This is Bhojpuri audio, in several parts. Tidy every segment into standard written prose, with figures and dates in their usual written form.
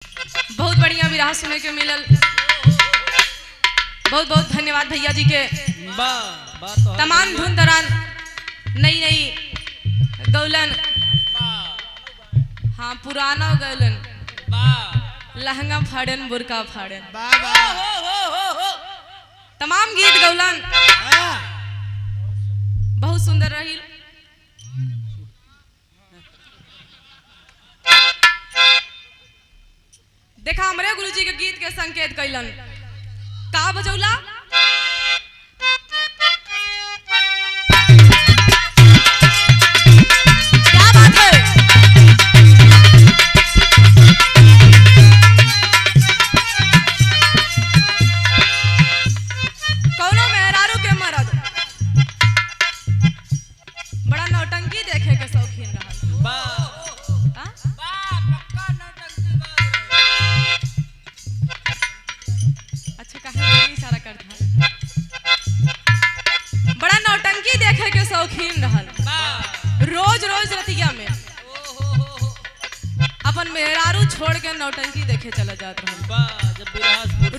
बहुत बढ़िया विराह सुने के मिलल। बहुत बहुत धन्यवाद भैया जी के। तमाम धुन दरान नई नई गौलन, हाँ पुराना गौलन, लहंगा फाड़न बुरका फाड़न, तमाम गीत गौलन बहुत सुंदर रही। देखा हमरे गुरुजी के गीत के संकेत कैलन का बजौला। क्या बात है। कौनो मेहरारू के मरद बड़ा नौटंकी देखे के शौकीन रहल। बड़ा नौटंकी देखे के शौकीन रहल। रोज रोज रतिया में अपन मेहरारू छोड़ के नौटंकी देखे चला जात रहल।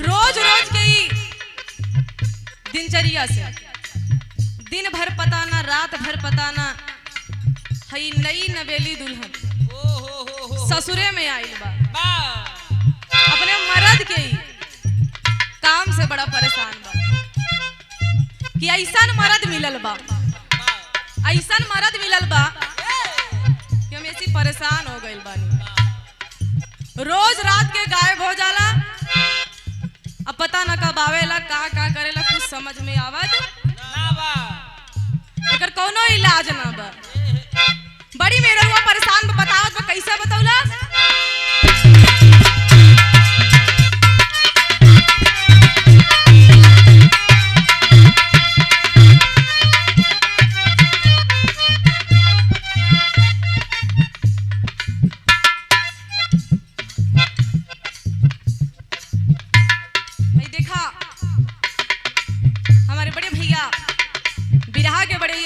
रोज रोज के दिनचर्या से दिन भर पता ना, रात भर पता ना, हई नई नवेली दुल्हन ससुरे में आइल बा, अपने मर्द के काम से बड़ा परेशान बा कि ऐसन मर्द मिलल बा, ऐसन मर्द मिलल बा कि हम ऐसी परेशान हो गइल बानी। रोज रात के गायब हो जाला, अब पता न कब आवेला, का करेला कुछ समझ में आवत ना बा। एकर कोनो इलाज ना बा। बड़ी मेहरुआ परेशान बा। बतावत बा कैसे बतौला।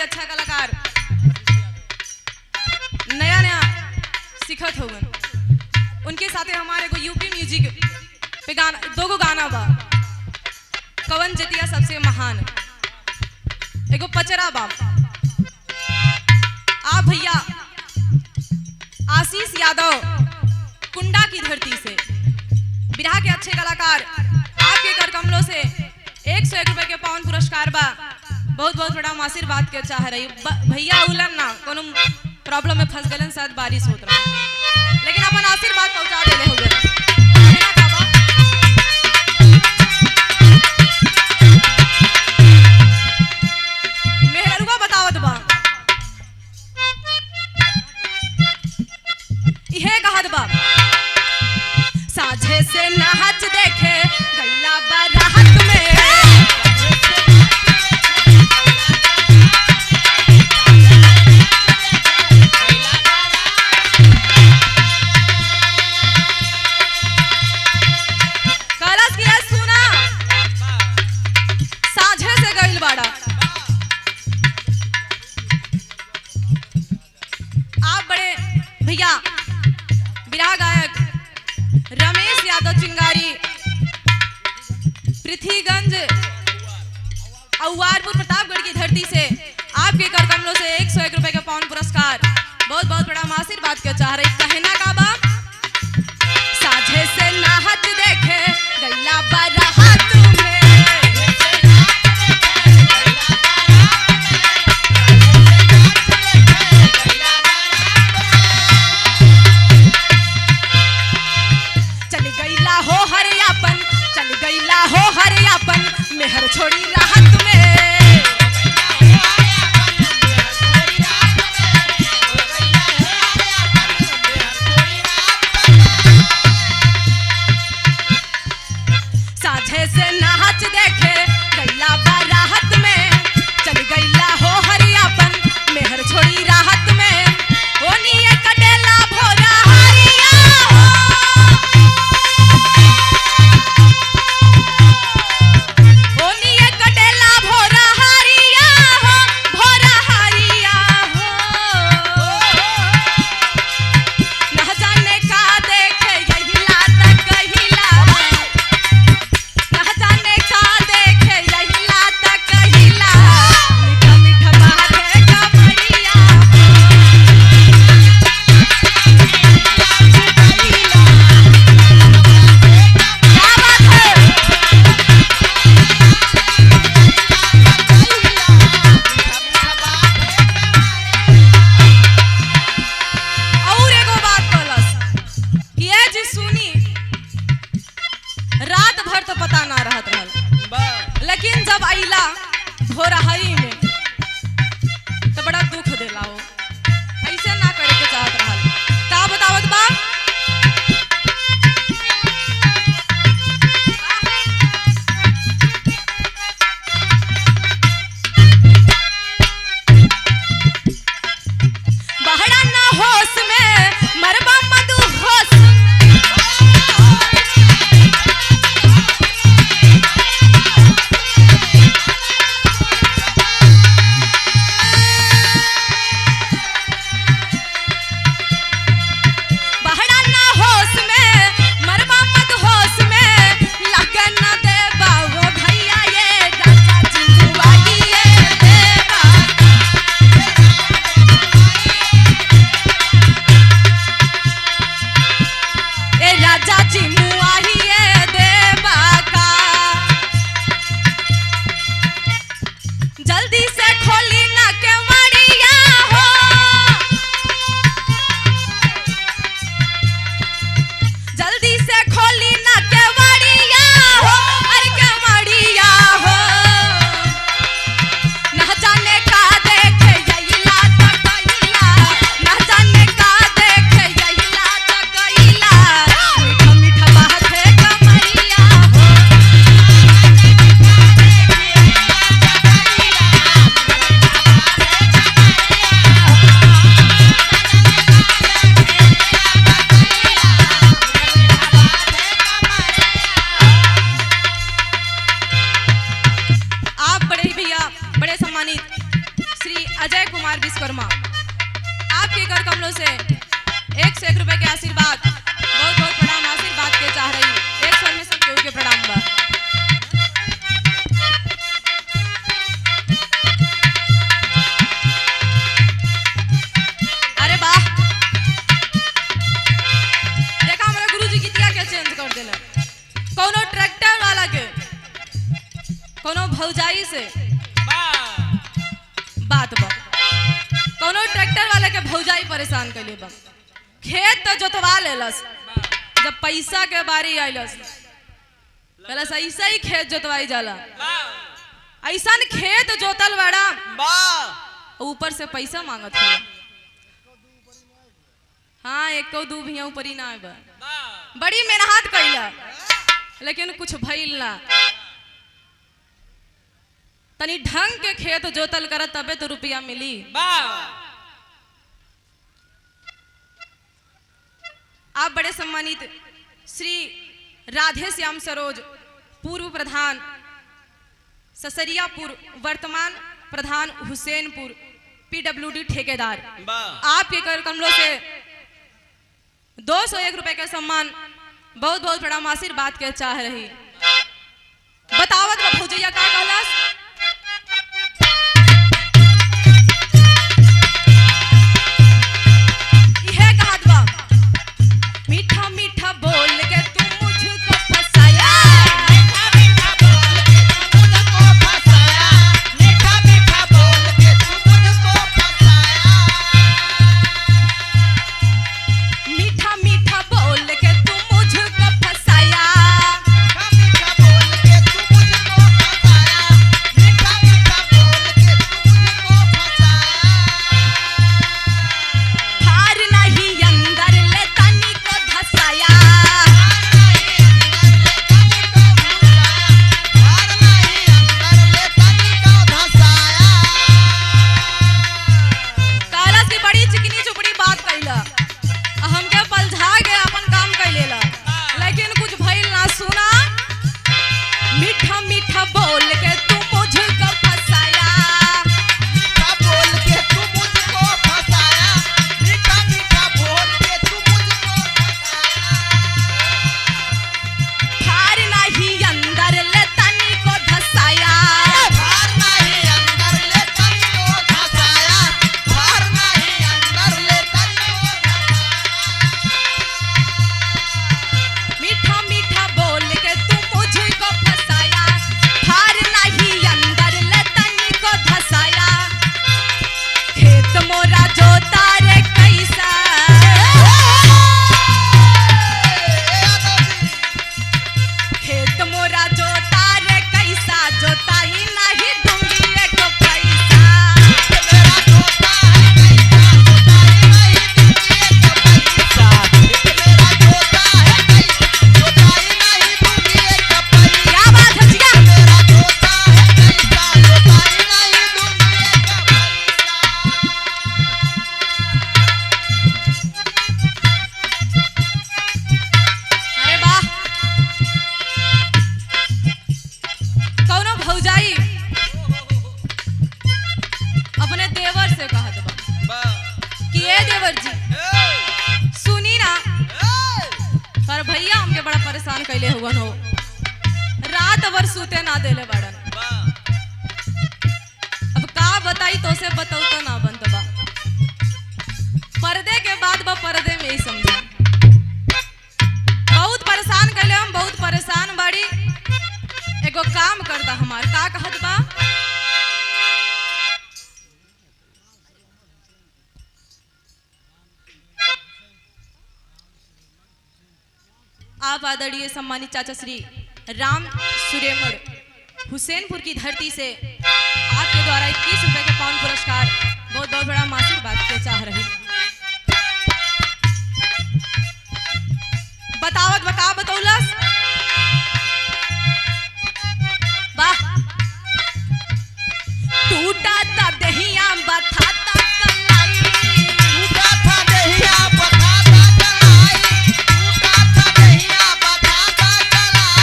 अच्छा कलाकार नया नया सिखत होगन, उनके साथे हमारे को यूपी म्यूजिक पे गाना, दोगो गाना बा। कवन जतिया सबसे महान, एगो पचरा बा। आप भैया आशीष यादव कुंडा की धरती से बिरहा के अच्छे कलाकार, आपके कर कमलों से 101 रुपए के पावन पुरस्कार बा। बहुत बहुत बड़ा आशीर्वाद के चाह रही भैया। उलन ना कोनो प्रॉब्लम में फंस गलन, शायद बारिश होत रहा, लेकिन अपन आशीर्वाद पहुंचा देले हो गए। मेहरुआ बतावत बा, इहे कहत बा, साझे से नाच देखे गैला बारात में, भैया बिरहा गायक रमेश यादव चिंगारी, पृथ्वीगंज औवारपुर प्रतापगढ़ की धरती से आपके कर कमलों से 101 रुपए का पावन पुरस्कार। बहुत बहुत बड़ा आशीर्वाद के चाह रही। कहना का बा, साझे से नाच देखे गैला बारात में, मेहर छोड़ी राहत में, साझे से नाच देखे गैला बारात में, चल गैला हो हरियापन मेहर छोड़ी राहत में, ओनिए कटेला भोरा हरिया हो, ओनिए कटेला लेकिन जब आइला भोरहरी में तो बड़ा दुख देला हो, ऐसे ना करे के चाहत रहल। का बतावत बा बहरा ना होश में मरबा मधु होश बहरा ना होश में मरबा मधु होश में लगन न देबा वो भैया ये राजा जिंदुआई ये देबा ए राजा जी मुआही ये देबा का जल्दी से खोली ना केवड़िया हो, जल्दी से खोली ना केवड़िया हो, अरे केवड़िया हो। ना जाने का देखे यहिला तकैला, ना जाने का देखे यहिला तकैला, मीठा मीठा बात है कमरिया हो। आप बड़े ही भैया बड़े सम्मानित श्री अजय कुमार विश्वकर्मा, आपके कर कमलों से 1 रुपए के आशीर्वाद, बहुत बहुत प्रणाम आशीर्वाद के चाह रही। एक स्वर में सब केहू के प्रणाम बा। अरे वाह, देखा हमारे गुरुजी गीतिया के चेंज कर देले। कोनो ट्रैक्टर वाला के कोनो भौजाई से बात बा, कोनो ट्रैक्टर वाला के भौजाई परेशान कैले बा। खेत तो जोतवा लेलस, जब पैसा के बारी आइलस कहलस ऐसा ही खेत जोतवाई जाला, ऐसा खेत जोतल बड़ा ऊपर से पैसा मांगत हो। हाँ, एक दू भैया ऊपर ही ना बा, बड़ी मेहनत कैला लेकिन कुछ भइल ना। तनी ढंग के खेत जोतल कर तबे तो रुपया मिली। आप बड़े सम्मानित श्री राधे श्याम सरोज, पूर्व प्रधान ससरियापुर, वर्तमान प्रधान हुसैनपुर, PWD ठेकेदार, आपके कर कमलों से 201 रुपए का सम्मान, बहुत बहुत प्रणाम आशीर्वाद के चाह रही। बतावत बा भौजैया का कहलस, इहे कहत बा मीठा मीठा बोल के तू मुझको फसाया, मीठा मीठा बोल के तू मुझको फसाया, मीठा मीठा बोल के तू मुझको फसाया, मीठा मीठा बोल के तू मुझको फसाया, मीठा मीठा बोल के तू मुझको फसाया, भैया हमके बड़ा परेशान कैले हुवन हो, रात भर सूते ना देले बड़न। अब का बताई तो से बताऊ तो ना बनत बा, पर्दे के बाद बा पर्दे में ही समझा। बहुत परेशान कैले हम, बहुत परेशान बाड़ी। एगो काम करता हमार, का कहत बा, आप आदरणीय सम्मानित चाचा श्री राम सुरेमड़ हुसैनपुर की धरती से आपके द्वारा 21 रुपए के पावन पुरस्कार बहुत बहुत बड़ा मासिक बात के चाह रही। बतावत बता बतौलस वाह, टूटा ता दहिया बथाता कलाई, टूटा था दहिया बथाता कलाई, टूटा था दहिया बथाता कलाई।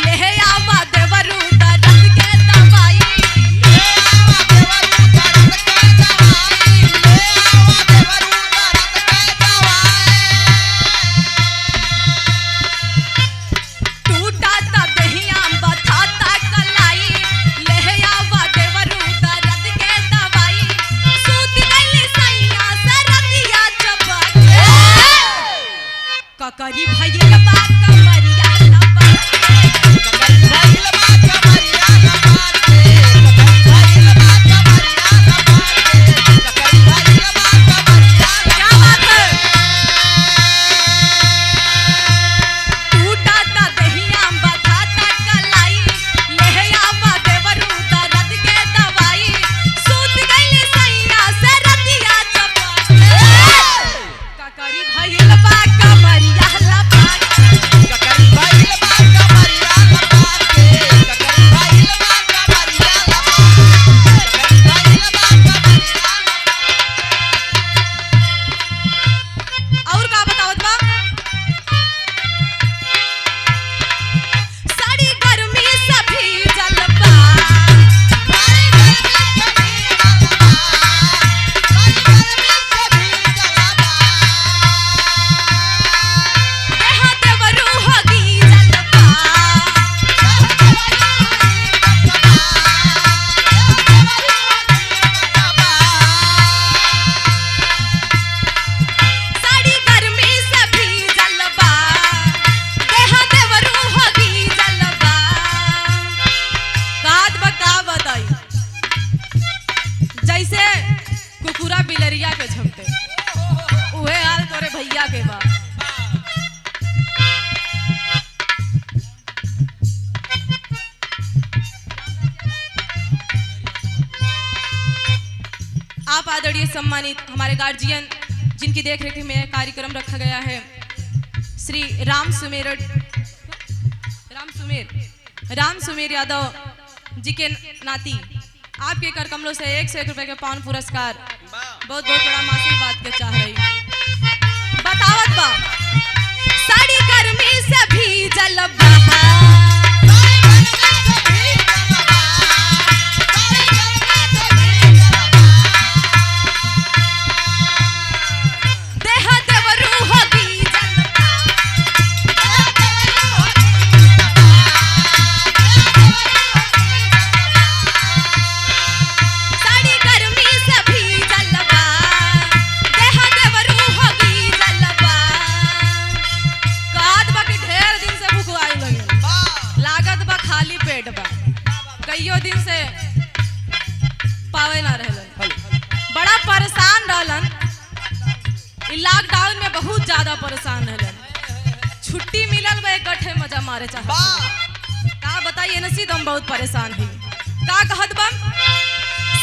ले आवा देवरू दर्द के दवाई, ले आवा देवरू दर्द के दवाई, ले आवा देवरू दर्द के दवाई। टूटा ता दहिया बथाता कलाई, ले आवा देवरू दर्द के दवाई, सूत गइली सैया सरदिया चबके, ककरी भइल बा कमरिया लबा, ककरी भइल बा कमरिया लबार के, ककरी भइल बा कमरिया लबार के, ककरी भइल बा कमरिया क्या बात है। टूटा ता दहिया बथाता कलाई, ले आवा देवरू दर्द के दवाई, सूत गइली सैया सरदिया चबके, ककरी भइल बा कमरिया लबा, ककरी भइल बा कमरिया लबार के, ककरी भइल बा कमरिया लबार, ककरी भइल बा कमरिया लबार। और का बतावत बा, साड़ी गर्मी सभी जलबा, सारी गर्मी सभी जलबा, सारी गर्मी सभी जलबा। देहा देवरू होगी जलबा, साड़ी गर्मी सभी जलबा, देहा देवरू होगी जलबा। बात बता बताई, जैसे कुकुरा बिलरिया के झपटे उहे हाल तोरे भैया के बा। आप आदरणीय सम्मानित हमारे गार्जियन जिनकी देखरेख में यह कार्यक्रम रखा गया है, श्री राम सुमेर यादव जी के नाती आपके कर कमलों से 101 रुपए के पावन पुरस्कार बहुत बहुत बड़ा मासिक बात के चाह रही। बतावत बा, साड़ी गर्मी से भी जलबा, देहा देवरू होगी जलबा, साड़ी गर्मी से भी जलबा, देहा देवरू होगी जलबा। कहत बा कि ढेर दिन से भूख आई लगी, लागत बा खाली पेट बा, कईयो दिन से पावे ना रहलन, बड़ा परेशान रहलन। इ लॉकडाउन में बहुत ज्यादा परेशान रहलन, छुट्टी मिलल बा एक गठे मजा मारे चाहत। का बताइए नसीब, हम बहुत परेशान है। का कहत बा,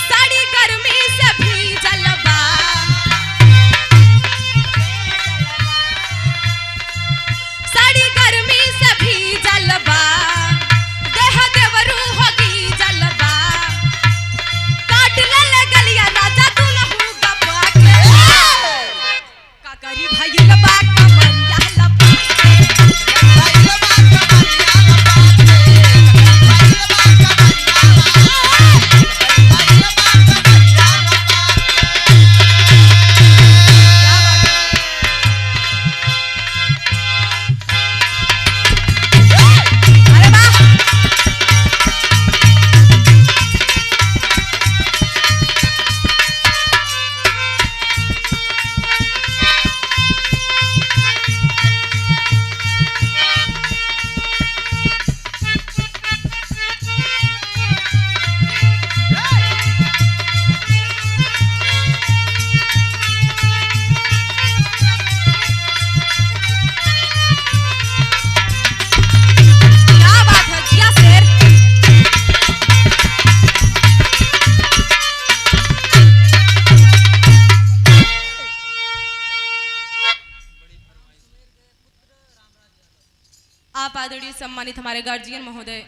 साड़ी गर्मी से भी जलबा, साड़ी गर्मी से भी जलबा, देहा देवरू होगी जलबा, काट ले गलिया राजा तू नहु गपा के, काकरी भइल बा कमरिया लबा, भइल बा कमरिया लबार के, भइल बा कमरिया लबार, भइल बा कमरिया लबार। आप आदरणीय सम्मानित हमारे गार्जियन महोदय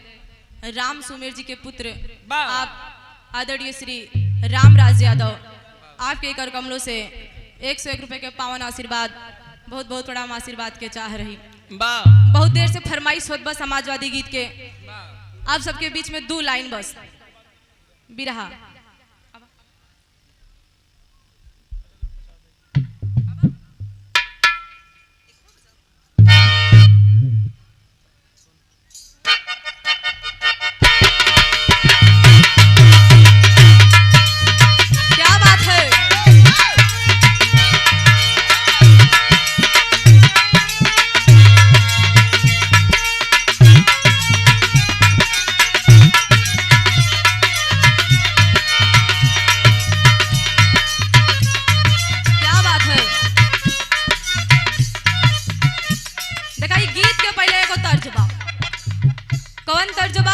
राम सुमेर जी के पुत्र आप आदरणीय श्री रामराज यादव, आपके कर कमलों से 101 रुपए के पावन आशीर्वाद, बहुत बहुत प्रणाम आशीर्वाद के चाह रही। बहुत देर से फरमाइश होत बस समाजवादी गीत के, आप सबके बीच में 2 लाइन बस बिरहा। कौन तर्जबा?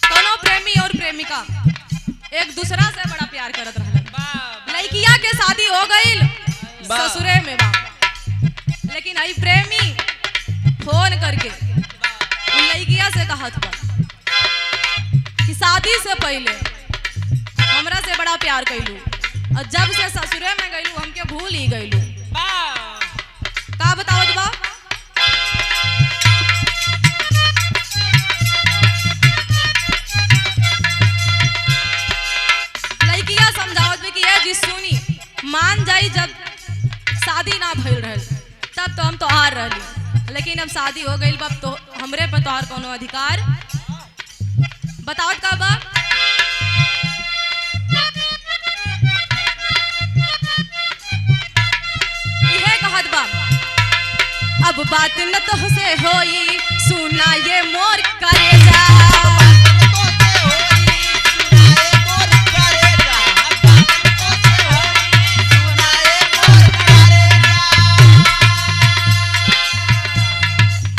दोनों प्रेमी और प्रेमिका एक दूसरा से बड़ा प्यार करत रहलन। लड़किया के शादी हो गई ससुरे में बा, लेकिन आई प्रेमी फोन करके उन लड़किया से कहत बा कि शादी से पहले हमरा से बड़ा प्यार कैलू और जब से ससुरे में गईलू हमके भूल ही गईलू। का बतावत बा? लड़किया समझावत बा कि ये जी सुनी, मान जाई जब शादी ना भइल रहल तब तो हम तोहार रहली, लेकिन अब शादी हो गई बा तो हमरे पर तोहार कोनो अधिकार। बतावत का बा? अब बात न तो से होई सुना ये मोर करेजा,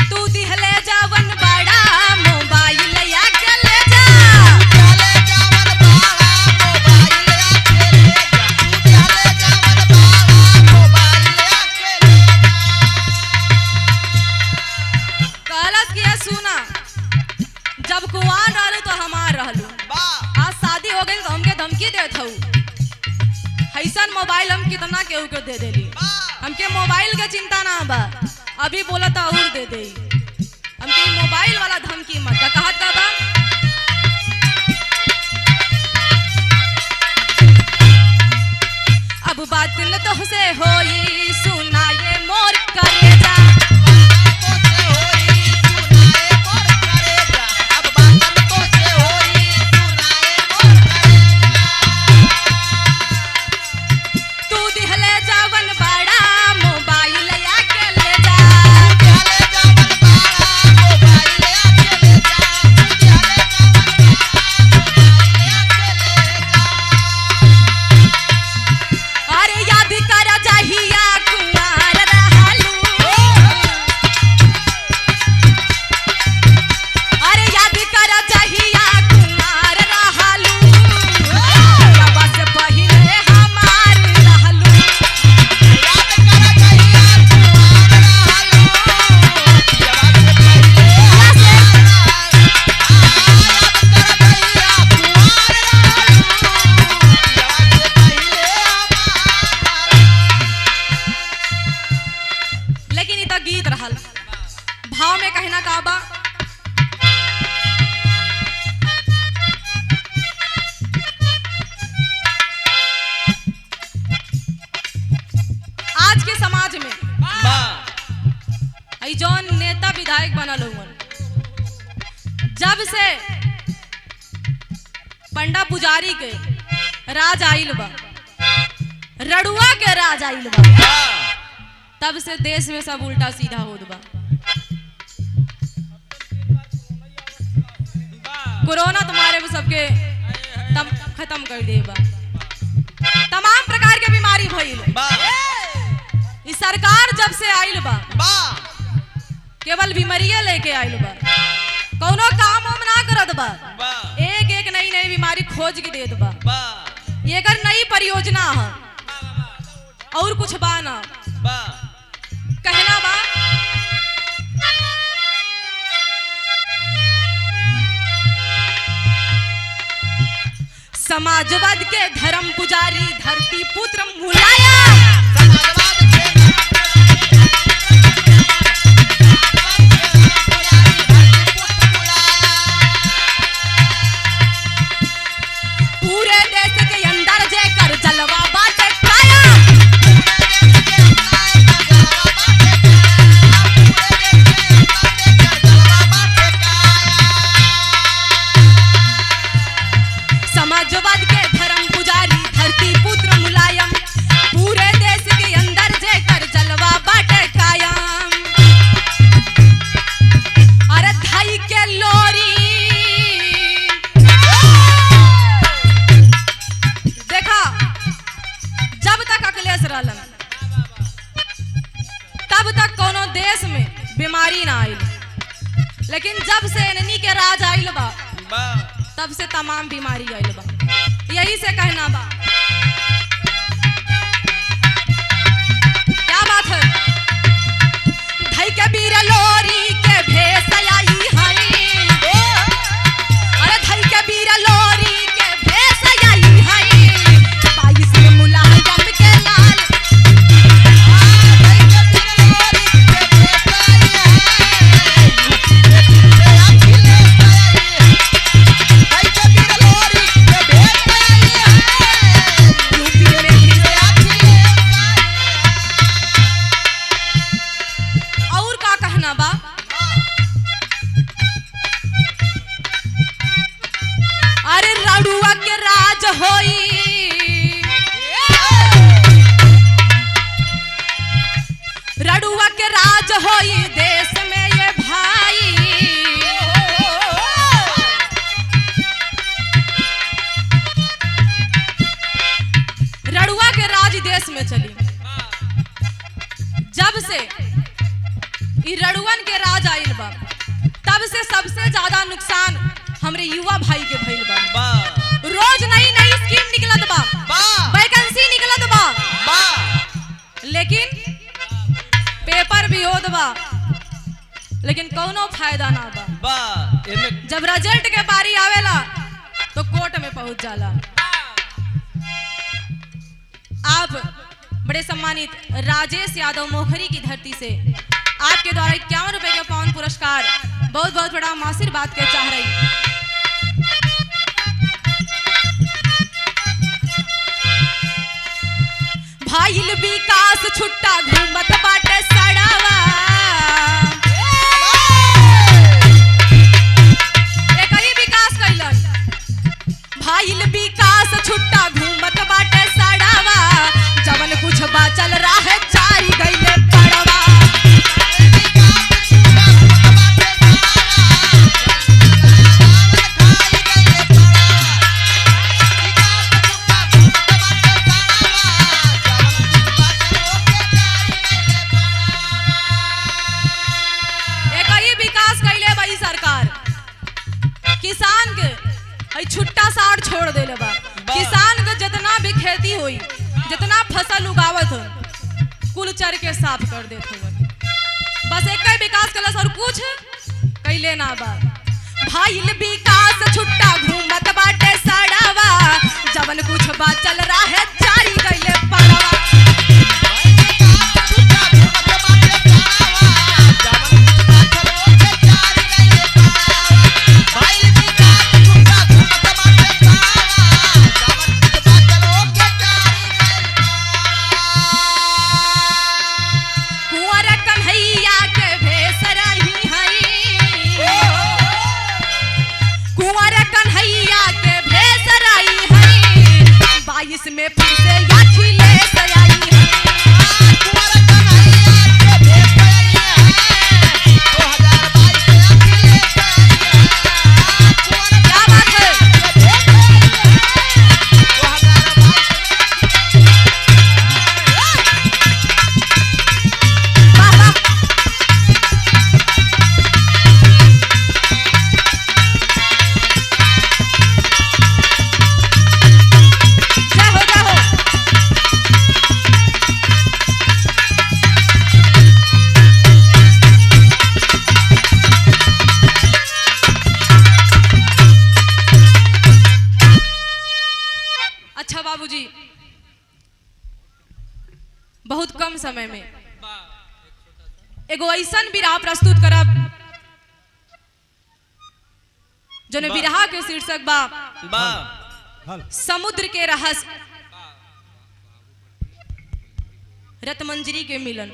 तू दिहले जावन बड़ा मोबाइल या के ले जा, सुना जब कुआं रहलू तो हमार रहलू, आज शादी हो गई तो हमके धमकी देत हूँ। ऐसन मोबाइल हम कितना केहू के दे देली, हमके मोबाइल के चिंता ना बा, अभी बोला तो और दे दे, हमके मोबाइल वाला धमकी मत का। कहत का बा? अब बात न तो से होई सुना ये मोर करेजा, गीत रहल भाव में कहना का बा? आज के समाज में जौन नेता विधायक बनल हुवन, जब से पंडा पुजारी के राज आइल बा, रड़ुआ के राज आइल बा, तब से देश में सब उल्टा सीधा होत बा। कोरोना तुम्हारे भी सबके खत्म कर दे बा, तमाम प्रकार के बीमारी भइल। इस सरकार जब से आइल बा केवल बीमारियां लेके आइल बा, कौनो काम हम ना करत बा, एक एक नई नई बीमारी खोज के देत बा। एकर नई परियोजना है और कुछ बा ना बा कहना बा समाजवाद के धर्म पुजारी धरती पुत्र मुलायम समाजवाद के पूरे देश के अंदर जेकर जलवा बाटे काया समाजवाद के धर्म पुजारी धरती पुत्र मुलायम पूरे देश के अंदर जेकर जलवा बाटे कायम अरे धाई के लोरी देखा जब तक अखिलेश रहलन तब तक कोनो देश में बीमारी ना आइल लेकिन जब से इन्हीं के राज आइल बा तब से तमाम बीमारी आइल बा यही से कहना बा क्या बात है धई के बीर लोरी के भेस आई हई अरे धई के बीर लोरी के भेस आई हई 22 में मुलायम के लाल और का कहना बा अरे रड़ुआ के राज होई रड़ुआ के राज होई देश में ये भाई रड़ुआ के राज देश में चली जब से ई रड़ुअन के राज आइल बा तब से सबसे ज्यादा नुकसान हमरे युवा भाई के भइल बा रोज नई नई स्कीम निकलत बा वैकेंसी निकलत बा लेकिन पेपर भी होत बा लेकिन कोनो फायदा ना बा जब रिजल्ट के बारी आवेला तो कोर्ट में पहुंच जाला आप बड़े सम्मानित राजेश यादव मोखरी की धरती से आपके द्वारा 51 रुपए के पावन पुरस्कार बहुत बहुत बड़ा हम आशीर्वाद के चाह रही भाईल विकास छुट्टा घूमत बाटे सड़ावा एक ही विकास कैलन भाईल विकास छुट्टा घूमत बाटे सड़ावा जवन कुछ बाचल रहा चारी गईले पड़वा किसान के छुट्टा साड़ छोड़ देले बा किसान के जितना भी खेती होई जितना फसल उगावत हो कुल चर के साफ कर देत हो बस एक ही विकास कलस और कुछ कैले ना बा भाईल विकास छुट्टा घूमत बाटे सड़ावा जवन कुछ बाचल रहा जारी गईले पड़वा इसमें फिर से याखिले सयाई क्या बात है वाह वाह जय हो बाबूजी बहुत कम समय में एगो ऐसन बिरहा प्रस्तुत करब जोने बिरहा के शीर्षक बा समुद्र के रहस्य रत्मंजरी के मिलन।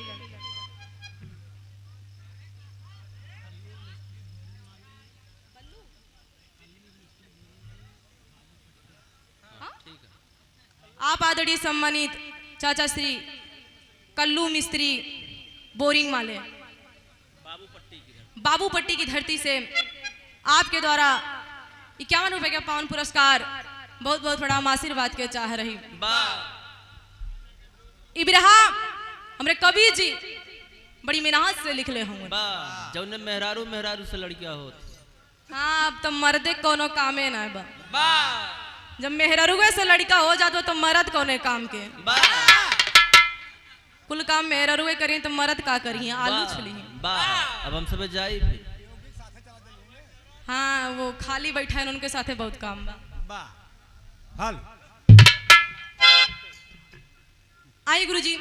आप आदरणीय सम्मानित चाचा श्री कल्लू मिस्त्री बोरिंग वाले बाबूपट्टी की धरती से आपके द्वारा 51 रुपए का पावन पुरस्कार बहुत बहुत बड़ा आशीर्वाद के चाह रही। इब्राहा हमरे कवि जी बड़ी मेहनत से लिखले होंगे जौने मेहरारू मेहरारू से लड़कियां होत। हाँ अब तो मर्दे कोनो कामे ना बा जब मेहरारूए से लड़का हो जातो तो मर्द कोने काम के कुल काम मेहरारूए करिए तो मर्द का करिए आलू छली। अब हम सब जाई फिर। हाँ वो खाली बैठा है उनके साथे बहुत काम बा। हल आई गुरुजी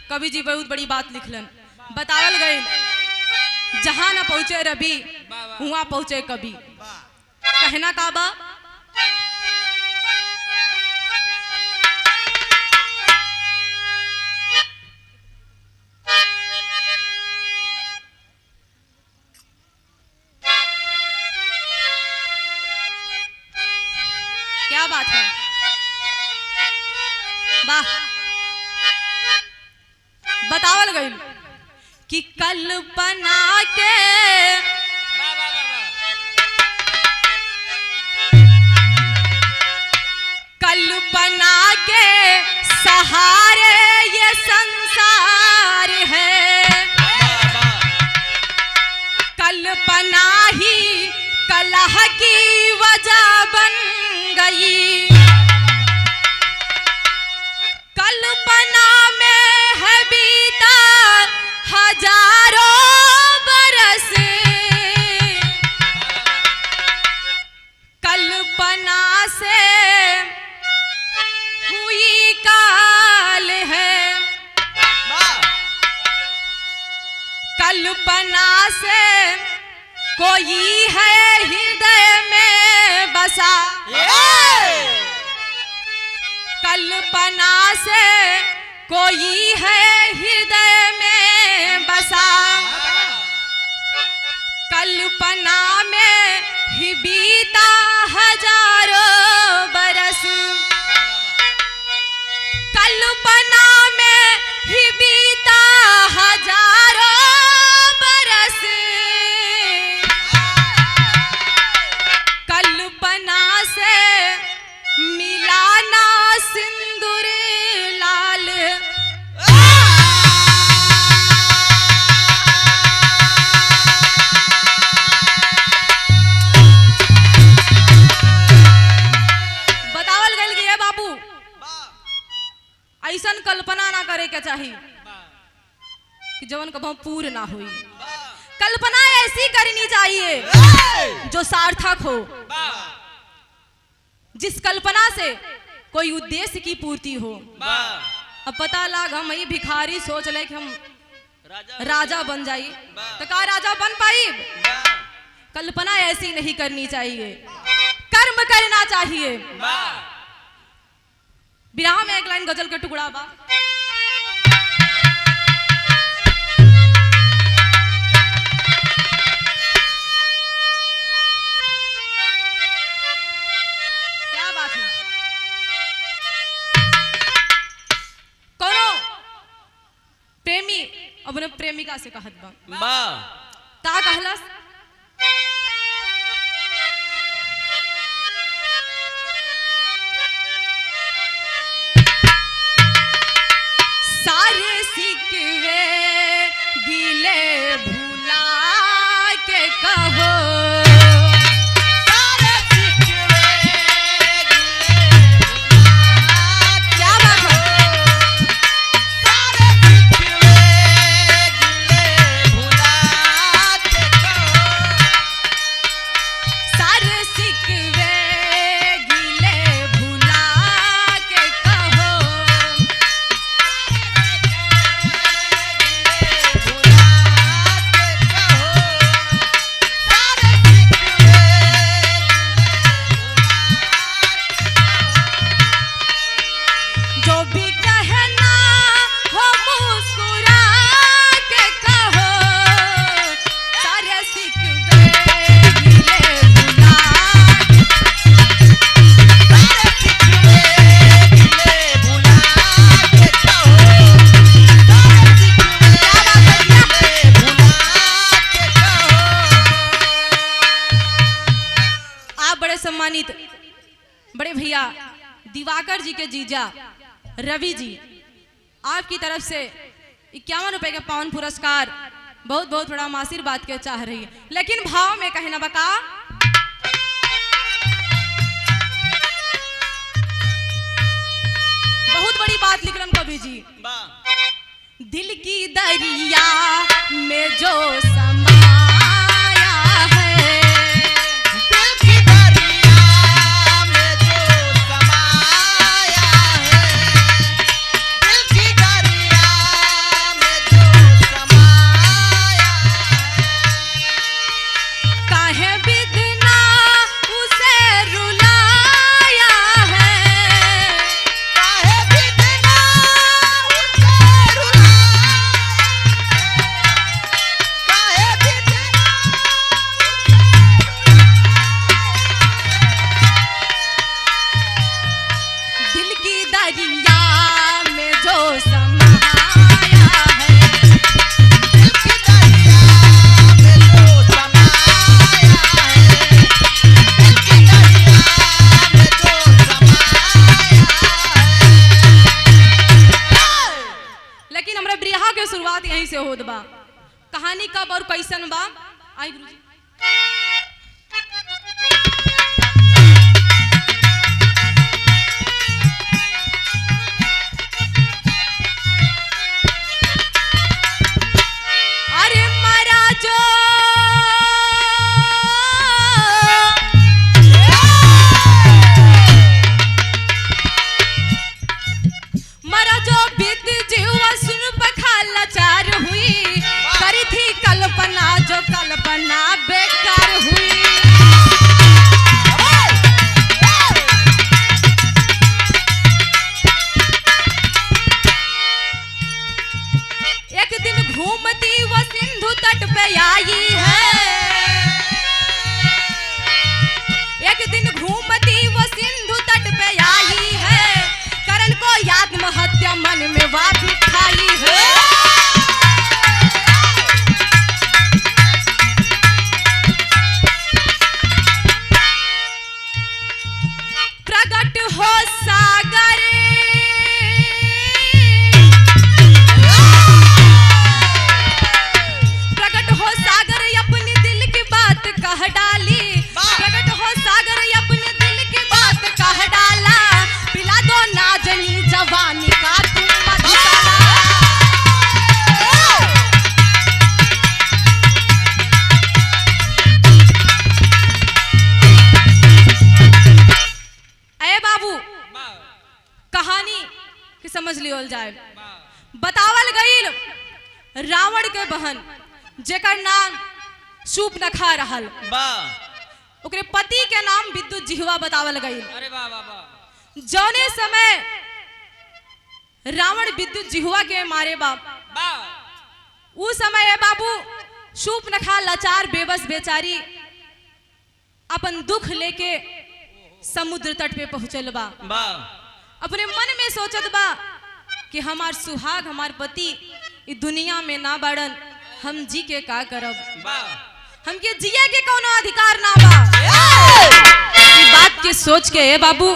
कवि जी बहुत बड़ी बात लिखलन। बतावल गए जहां न पहुंचे रवि हुआ पहुंचे कवि। कहना का बा क्या बात है वाह। बतावल गई कि कल्पना के सहारे ये संसार है। कल्पना ही कलह की वजह बन गई। कल्पना में है बीता हजारों बरस। कल्पना से हुई काल है। कल्पना से कोई है हृदय में बसा। कल्पना से कोई है हृदय में बसा। कल्पना में ही बीता हजारों बरस। कल्पना में ही बीता हजारों बरस। कल्पना से मिलाना सिंदूर लाल। बतावल गल कि बाबू ऐसा कल्पना ना करे के चाहिए कि जवन कभी पूर्ण ना हुई। कल्पना ऐसी करनी चाहिए जो सार्थक हो। जिस कल्पना से कोई उद्देश्य की पूर्ति हो। अब पता लग हम ही भिखारी सोच ले कि हम राजा बन जाई तो का राजा बन पाई। कल्पना ऐसी नहीं करनी चाहिए कर्म करना चाहिए। विराह में एक लाइन गजल के टुकड़ा बा। क्या बात है अपने प्रेमिका से कहत बा बा का कहलस सारे सिकवे गिले भुला के कहो सारे सिकवे गिले क्या बात है सारे सिकवे गिले भुला के कहो सारे सिकवे गिले भुला के कहो जो भी कहना हो मुस्कुरा के कहो सारे सिकवे गिले भुला आप बड़े सम्मानित बड़े भैया दिवाकर जी के जीजा रवि जी आपकी तरफ से 51 रुपए का पावन पुरस्कार बहुत बहुत बड़ा हम आशीर्वाद के चाह रही है लेकिन भाव में कहना बका बहुत बड़ी बात लिख रहे कवि जी दिल की दरिया में जो समाया है काहे बिदना उसे रुलाया है दिल की दरिया में जो समाया है लेकिन हमरा बिरहा के शुरुआत यहीं से होत बा कहानी कब और कैसन बा आई गुरुजी अरे मरा जो मरा जो बीत जीवा सुन पखा लाचार हुई करी थी कल्पना जो कल्पना बेकार हुई एक दिन घूमती वो सिंधु तट पे आई है एक दिन घूमती वो सिंधु तट पे आई है करण को आत्महत्या मन में वापस खाई है प्रगट हो सागर प्रगट हो सागर अपने दिल की बात कह डाली प्रगट हो सागर अपने दिल की बात कह डाला पिला दो नाजनी जवानी का तुम मधुशाला अये बाबू कहानी की समझ लियो जाए बतावल गईल रावण के बहन जेकर नाम शूर्पणखा रहल ओकरे पति के नाम विद्युत जिह्वा बतावल गईल अरे वाह वाह वाह जौने समय रावण विद्युत जिह्वा के मारे बाप उस समय है बाबू शूर्पणखा लाचार बेबस बेचारी अपन दुख लेके समुद्र तट पे पहुंचल बा अपने मन में सोचत बा कि हमार सुहाग हमार पति इ दुनिया में ना बाड़न, हम जी के का करब, हमके जिए के कोनो अधिकार ना बा। इ बात के सोच के ए बाबू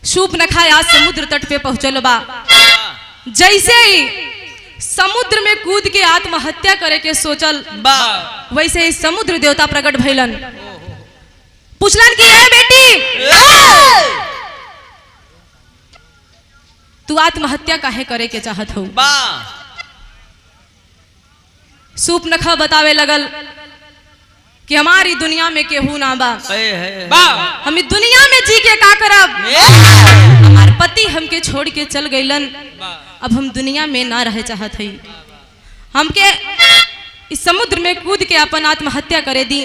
शूर्पणखा आज समुद्र तट पे पहुंचल बा। जैसे ही समुद्र में कूद के आत्महत्या करे के सोचल वैसे ही समुद्र देवता प्रकट भइलन। पूछलन कि ए बेटी तू आत्महत्या काहे करे के चाहत हो? शूर्पणखा बतावे लगल कि हमारी दुनिया में केहू ना बा, हम इस दुनिया में जी के का करब, हमार पति हमके छोड़ के चल गइलन, अब हम दुनिया में ना रह चाहत हई, हमके इस समुद्र में कूद के अपन आत्महत्या करे दी,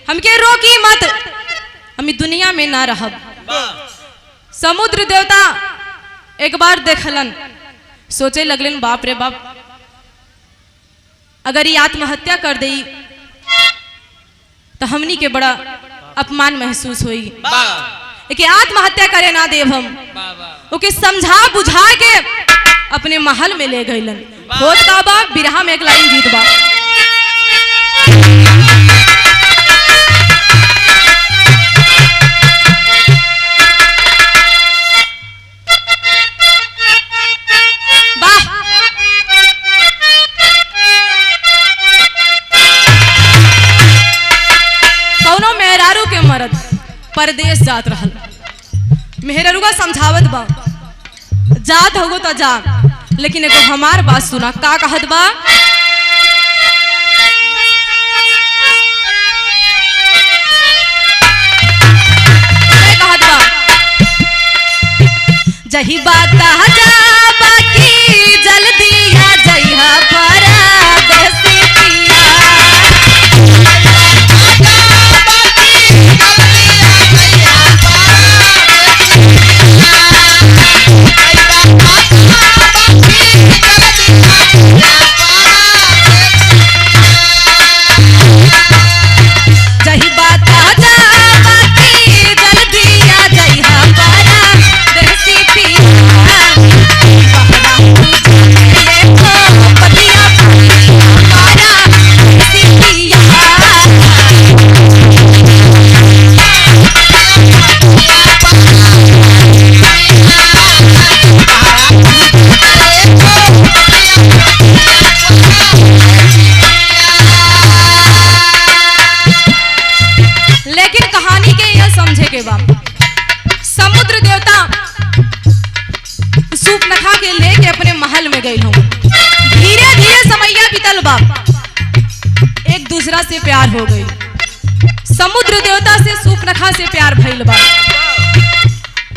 हमके रोकी मत, हम इस दुनिया में ना रहब। समुद्र देवता एक बार देखलन, सोचे लगलन बाप रे बाप, अगर ये आत्महत्या कर दई तो हमनी के बड़ा अपमान महसूस होई, कि आत्महत्या करे ना देव हम, ओके समझा बुझा के अपने महल में ले गइलन। होत का बा बिरहा में एक लाइन गीत बा, परदेश जात रहल, मेहररुआ समझावत बा जात होगो तो जा, लेकिन एगो हमार बात सुना, का कहत बा, कहत बा जही बात जा बाकी जल्दी आ जइहा परदेसी पिया, समुद्र देवता शूर्पणखा के लेके अपने महल में गए हों। धीरे धीरे समैया बीतल बा, एक दूसरा से प्यार हो गई, समुद्र देवता से शूर्पणखा से प्यार भइल बा,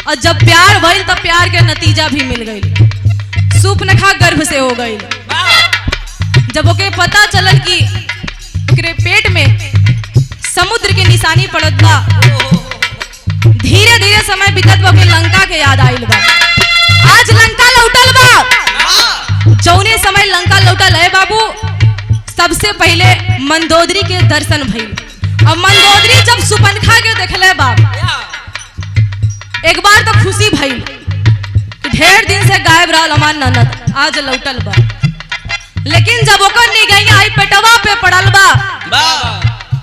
और जब प्यार भइल तब प्यार के नतीजा भी मिल गई, शूर्पणखा गर्भ से हो गई। जब ओके पता चलल कि ओकरे पेट में समुद्र के निशानी पड़त बा, धीरे धीरे समय बीतत बा, लंका के याद आइल बा, आज लंका लौटल बा। जौने समय लंका लौटल है बाबू, सबसे पहले मंदोदरी के दर्शन भइल, और मंदोदरी जब शूर्पणखा के देखले बा, एक बार तो खुशी भइल, ढेर दिन से गायब रहल हमार ननद, आज लौटल बा, लेकिन जब ओकर निगाह आई पेटवा पे पड़ल बा,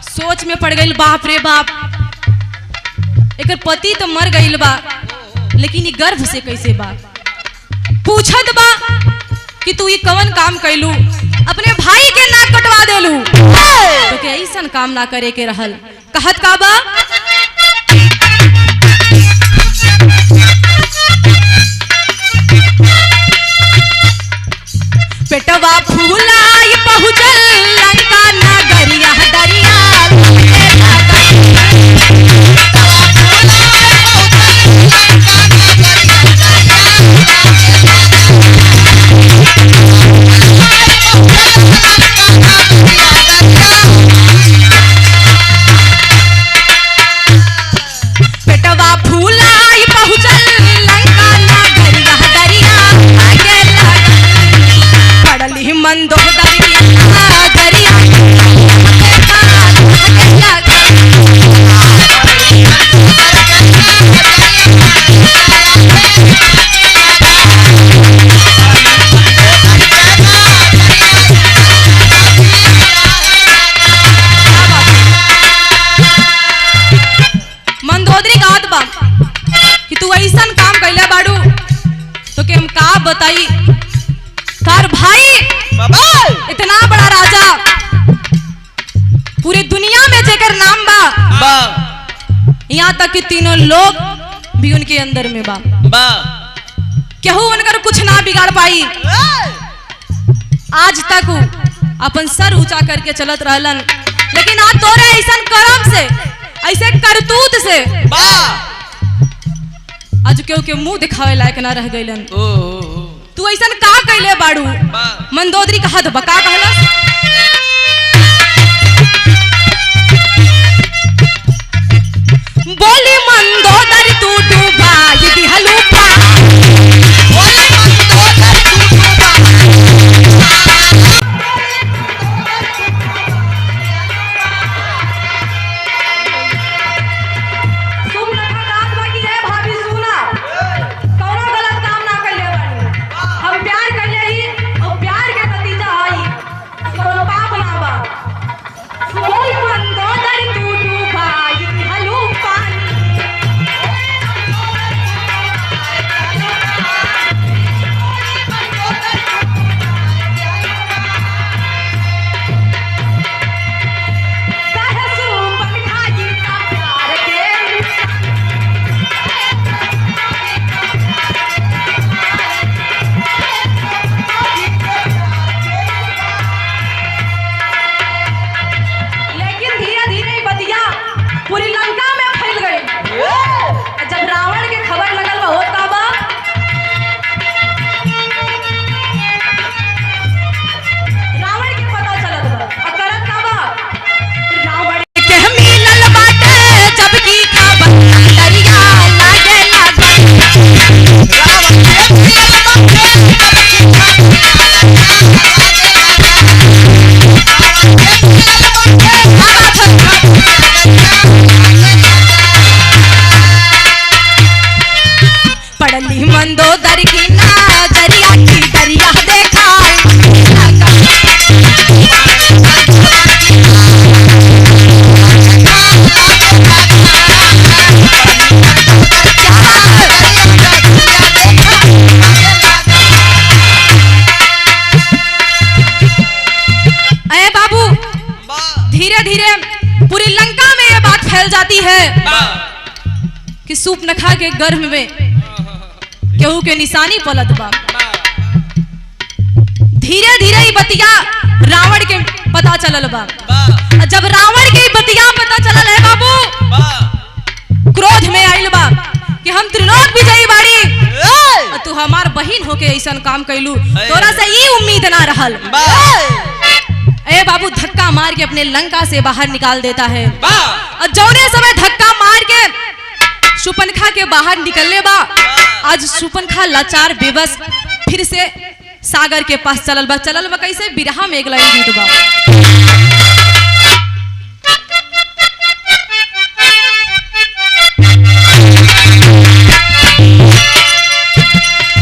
सोच में पड़ गई, बाप रे बाप, एक पति तो मर गईल बा, लेकिन ये गर्भ से कैसे बा? पूछत बा कि तू ये कवन काम कैलू, अपने भाई के नाक कटवा देलू, तो क्या ऐसा काम ना करे के रहल? कहत का बा, पेटवा फूलाई पहुंचल लंका नगरिया दरिया, कैले बाड़ू तो के हम का बताई। तार भाई बाबा इतना बड़ा राजा, पूरी दुनिया में जेकर नाम बा, बा यहाँ तक कि तीनों लोग भी उनके अंदर में बा। बा केहू उनकर कुछ ना बिगाड़ पाई। आज तक अपन सर ऊंचा करके चलत रहलन, लेकिन आज तोरे ऐसन कर्म से, ऐसे करतूत से बा आज केहू के मुंह दिखावे लायक ना रह गइलन। ओ तू ऐसन का कैले बाड़ू? बा मंदोदरी कहा तो बका कहलस। बोली मंदोदरी तू डूबाई दिहलू बोले मंदोदरी तू पड़ली मंदोदरी की नजरिया की दरिया देखा। अरे बाबू, धीरे धीरे पूरी लंका में ये बात फैल जाती है कि सूर्पनखा के गर्भ में केहू के निशानी पलत बा। धीरे धीरे ही बतिया रावण के पता चलल बा। जब रावण के बतिया पता चलल है बाबू, क्रोध में आइल बा कि हम त्रिलोक विजयी बाड़ी, तू हमार बहिन होके ऐसा काम कैलू, तोरा से ई उम्मीद ना रहल। ए बाबू, धक्का मार के अपने लंका से बाहर निकाल देता है। और जौने समय धक्का मार के शूर्पणखा के बाहर निकलने बा, आज शूर्पणखा लाचार बेबस फिर से सागर के पास चलल बा। कैसे बिरहा में एक लाइन गीत बा।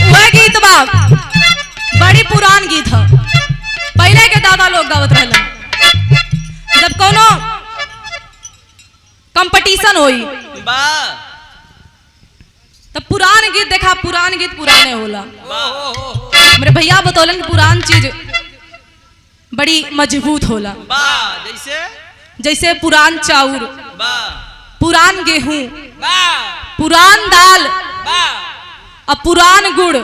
वह गीत बा बड़ी पुरान गीत है, पहले के दादा लोग गावत रहलन। जब कोनो कंपटीशन होई तब पुरान गीत देखा, पुरान गीत पुराने होला। मेरे भैया बतौलन पुरान चीज बड़ी मजबूत होला। जैसे पुरान चाउर, पुरान गेहूं, पुरान दाल और पुरान गुड़।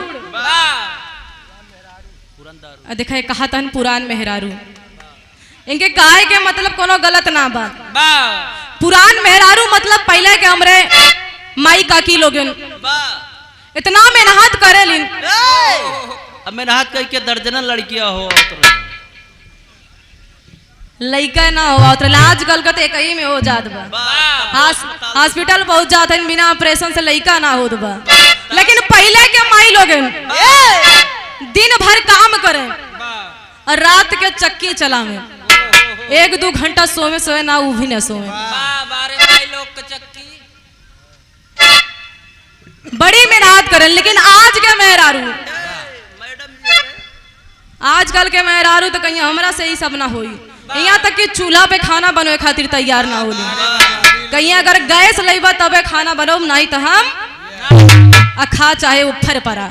देखा कहा तहन पुरान मेहरारू, इनके कहे के मतलब कोनो गलत ना बा। पुरान मेहरारू मतलब पहले के हमरे माई काकी लोगन इतना मेहनत करेलिन। अब मेहनत करके दर्जन लड़कियां हो लड़का ना हो आजकल का तो एक ही में हो जात बा। हॉस्पिटल पहुंच जाते बिना ऑपरेशन से लड़का ना होत बा। लेकिन पहले के माई लोगन दिन भर काम करें और रात के चक्की चलावे, 1-2 घंटा सोवे ना वो भी न सोवे। बड़ी मेहनत करें। लेकिन आज के मेहरारू, आजकल के मेहरारू तो कहीं हमरा से ही सब ना होई। यहाँ तक कि चूल्हा पे खाना बनवे खातिर तैयार ना होली। कहीं अगर गैस लेबा तबे खाना बनोब, नहीं तो हम अखा चाहे उफर परा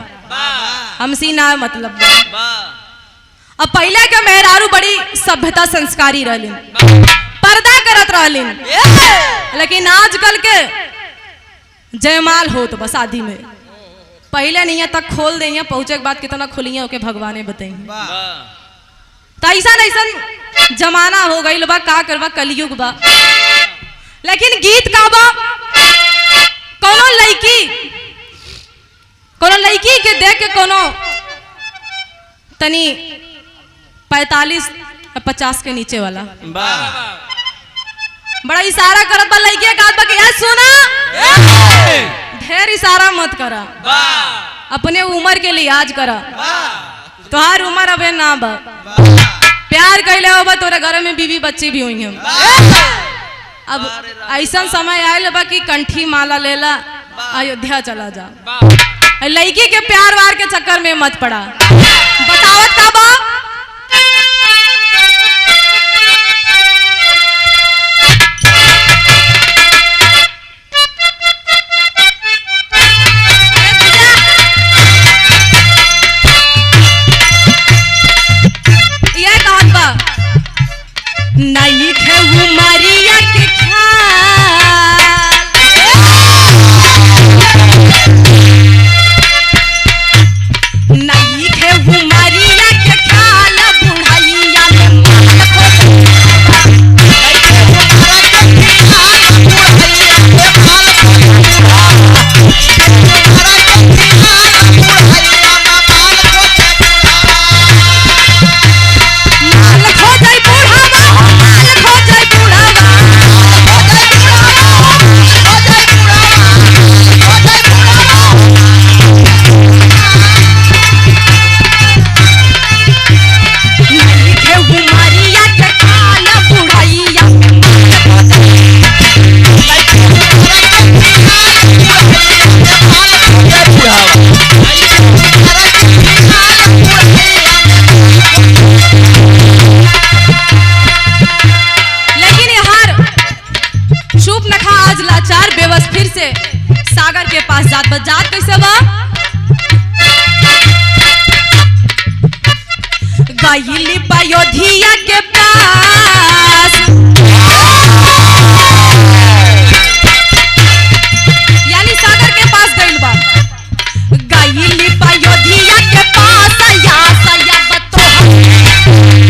हमसी ना मतलब बा। अब पहले के मेहरारू बड़ी सभ्यता संस्कारी रहलिन, पर्दा करत रहलिन, लेकिन आजकल के जयमाल हो तो बस शादी में पहले नहीं तक खोल दे पहुंचे के बाद कितना खुलिया ओके भगवाने बताई। तो ऐसा जमाना हो गई बा, का करवा कलयुग बा। लेकिन गीत का बा कोनो लड़की के देख के कोनो तनी 45-50 के नीचे वाला बड़ा इशारा करत बा लड़की का बा कि यार सुना, ढेर इशारा मत करा, अपने उम्र के लिहाज करा, तुहार उम्र अबे ना बा, प्यार कैले हो बा तोरे घर में बीवी बच्चे भी हुई हैं। अब ऐसा समय आयल बा कि कंठी माला लेला अयोध्या चला जा, लड़की के प्यार वार के चक्कर में मत पड़ा। बतावत का बा ये कहत बा नहीं खे उमरिया के नहीं खे उमरिया के ख्याल बुढ़ैया में माल सागर के पास जात कैसे बा गईली अयोध्या के पास, यानी सागर के पास गईल बा, गईली अयोध्या के पास या सया बतो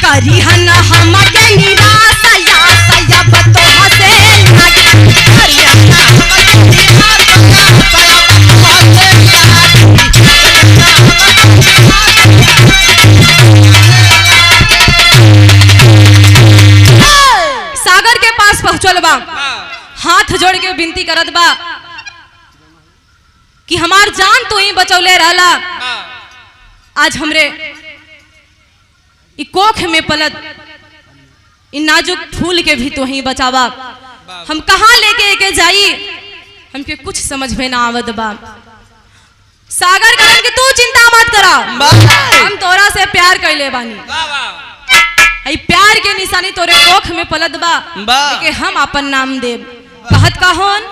हरिहन हम के निराश या सया बतो हसे सागर के पास पहुंचल बा, हाथ जोड़ के विनती करत बा कि हमार जान तो ही बचौले रहला, आज हमरे कोख में पलत इन नाजुक फूल के भी तो ही बचावा, हम कहाँ लेके जाई हमके कुछ समझ में ना आवत बा। सागर कहन कि तू चिंता मत करा, हम तोरा से प्यार कैले बानी, आई प्यार के निशानी तोरे कोख में पलत बा, लेके हम अपन नाम देव। कहत का होन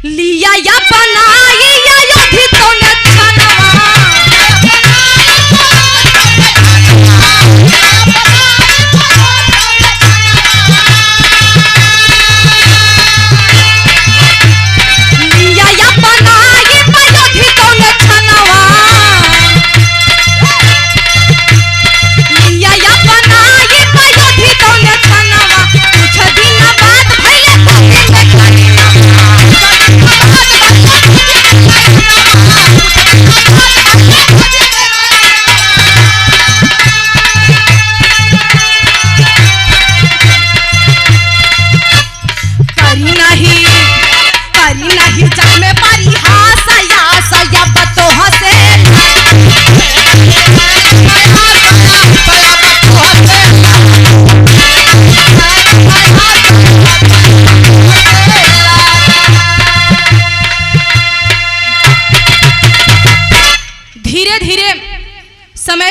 लिया या बनाई या योधी तो न छनवा, लिया या बनाई या योधी तो न छनवा, लिया या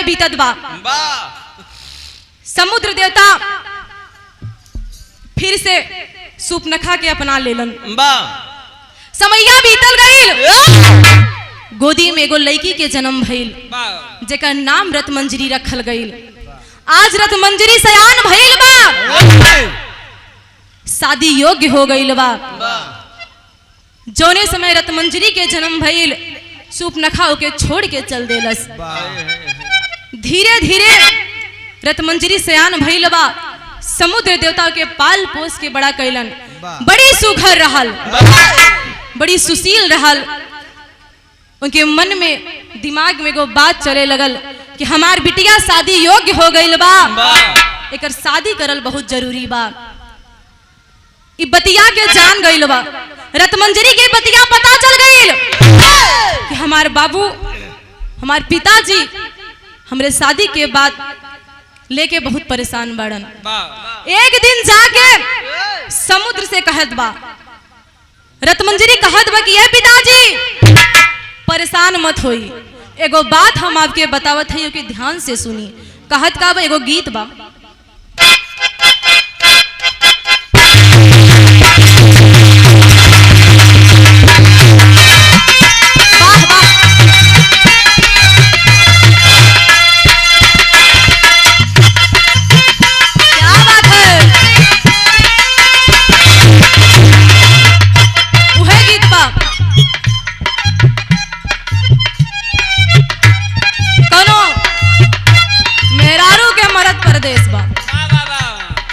समय बीतत बा। समुद्र देवता फिर से सूपनखा के अपना लेलन। समैया बीतल गईल, गोदी में एगो लड़की के जन्म भइल जेकर नाम रतमंजरी रखल गईल। आज रतमंजरी सयान भइल बा, शादी योग्य हो गईल बा। जौने समय रतमंजरी के जन्म भइल, सूपनखा ओके छोड़ के चल देलस। धीरे धीरे रतमंजरी सयान भइल बा। समुद्र देवता के पाल पोस के बड़ा कैलन। बड़ी सुघर रहल, बड़ी सुशील रहल। उनके मन में दिमाग में एगो बात चले लगल कि हमार बिटिया शादी योग्य हो गईल बा, एकर शादी करल बहुत जरूरी बा। इ बतिया के जान गईल बा। रतमंजरी के बतिया पता चल गईल कि हमार बाबू, हमार पिताजी हमरे शादी के बाद लेके बहुत परेशान बाड़न। एक दिन जाके समुद्र से कहत बा, रतमंजरी कहत बा कि ये पिताजी परेशान मत होई, एगो बात हम आपके बतावत है कि ध्यान से सुनी। कहत का बा, एगो गीत बा।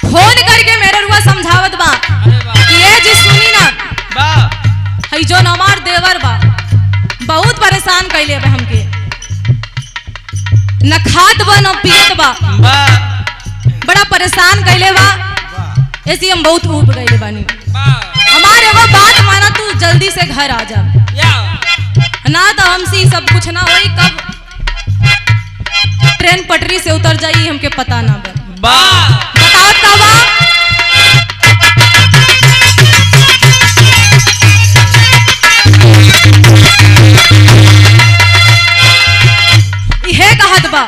फोन करके मेरे रुआ समझावत बा कि ये जी सुनी ना, हई जो हमार देवर बा बहुत परेशान कैले बा हमके, न खात बा न पियत बा, बड़ा परेशान कैले बा। ऐसे हम बहुत ऊब गए बानी। हमारे एगो बात माना, तू जल्दी से घर आ जा, ना तो हमसे सब कुछ ना होई। कब ट्रेन पटरी से उतर जाई हमके पता ना बा। बताओ कब इहे कहत बा,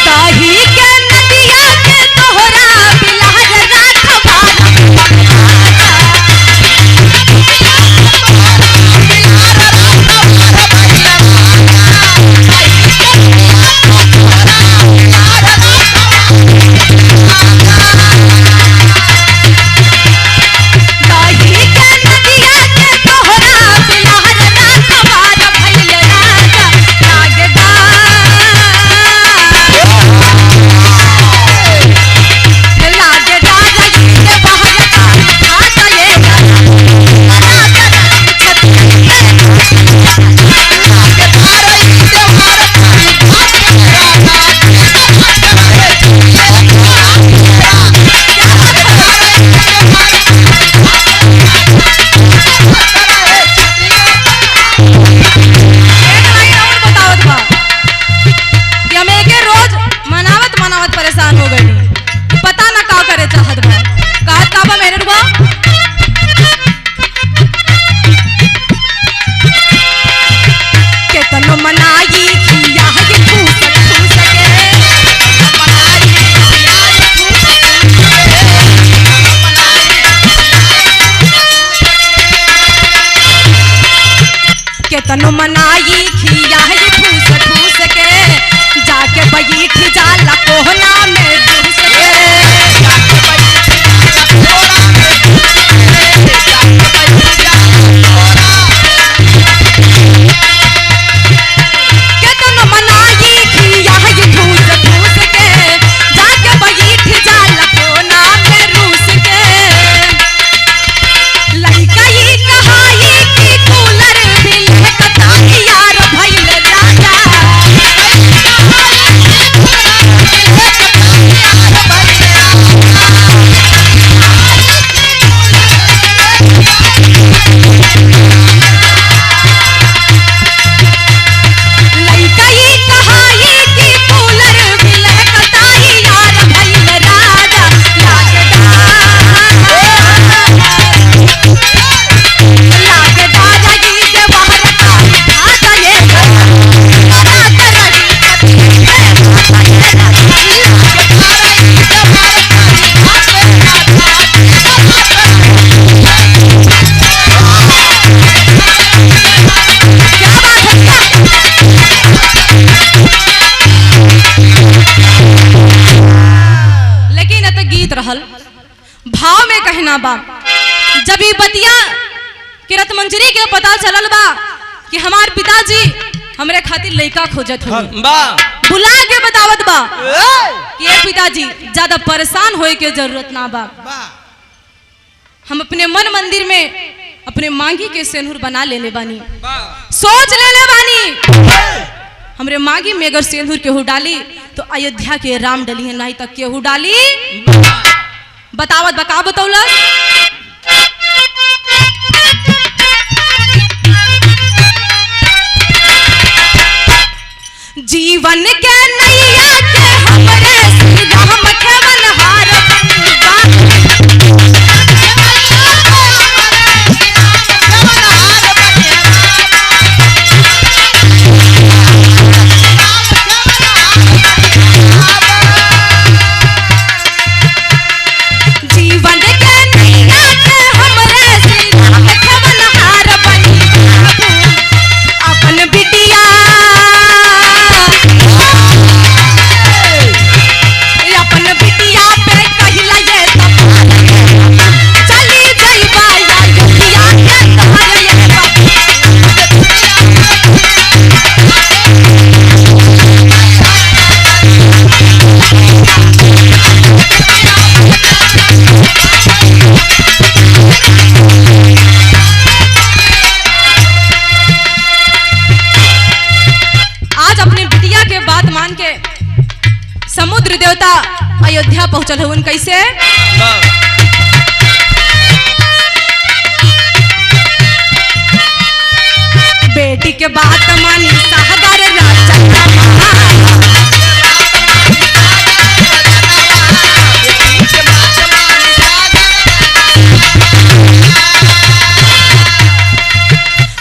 दाही के नदिया के तोहरा बिलार राखबा। गीत रहल, भाव में कहना बा, जब ई बतिया कि रतमंजरी के पता चलल बा कि हमार पिताजी हमरे खातिर लड़का खोजत हो, बुला के बतावत बा कि ये पिताजी ज्यादा परेशान होए के जरूरत ना बा, हम अपने मन मंदिर में अपने मांगी के सेनुर बना लेले बानी, सोच लेले बानी हमरे मांगी में अगर सेनुर केहू डाली तो अयोध्या के राम डली है, नहीं तक केहू डाली। बतावत बका बतौला, जीवन के नैया के हमरे श्री राम के बनहार जीवन के नैया के हमरे श्री राम के बनहार बनी अपन बिटिया अपन बिटिया पे कहिला ये चली जइबा अयोध्या के तहर ये आज अपनी बिटिया के बात मान के समुद्र देवता अयोध्या पहुंचल हुन। कैसे? बेटी के बात मानी सागर राजा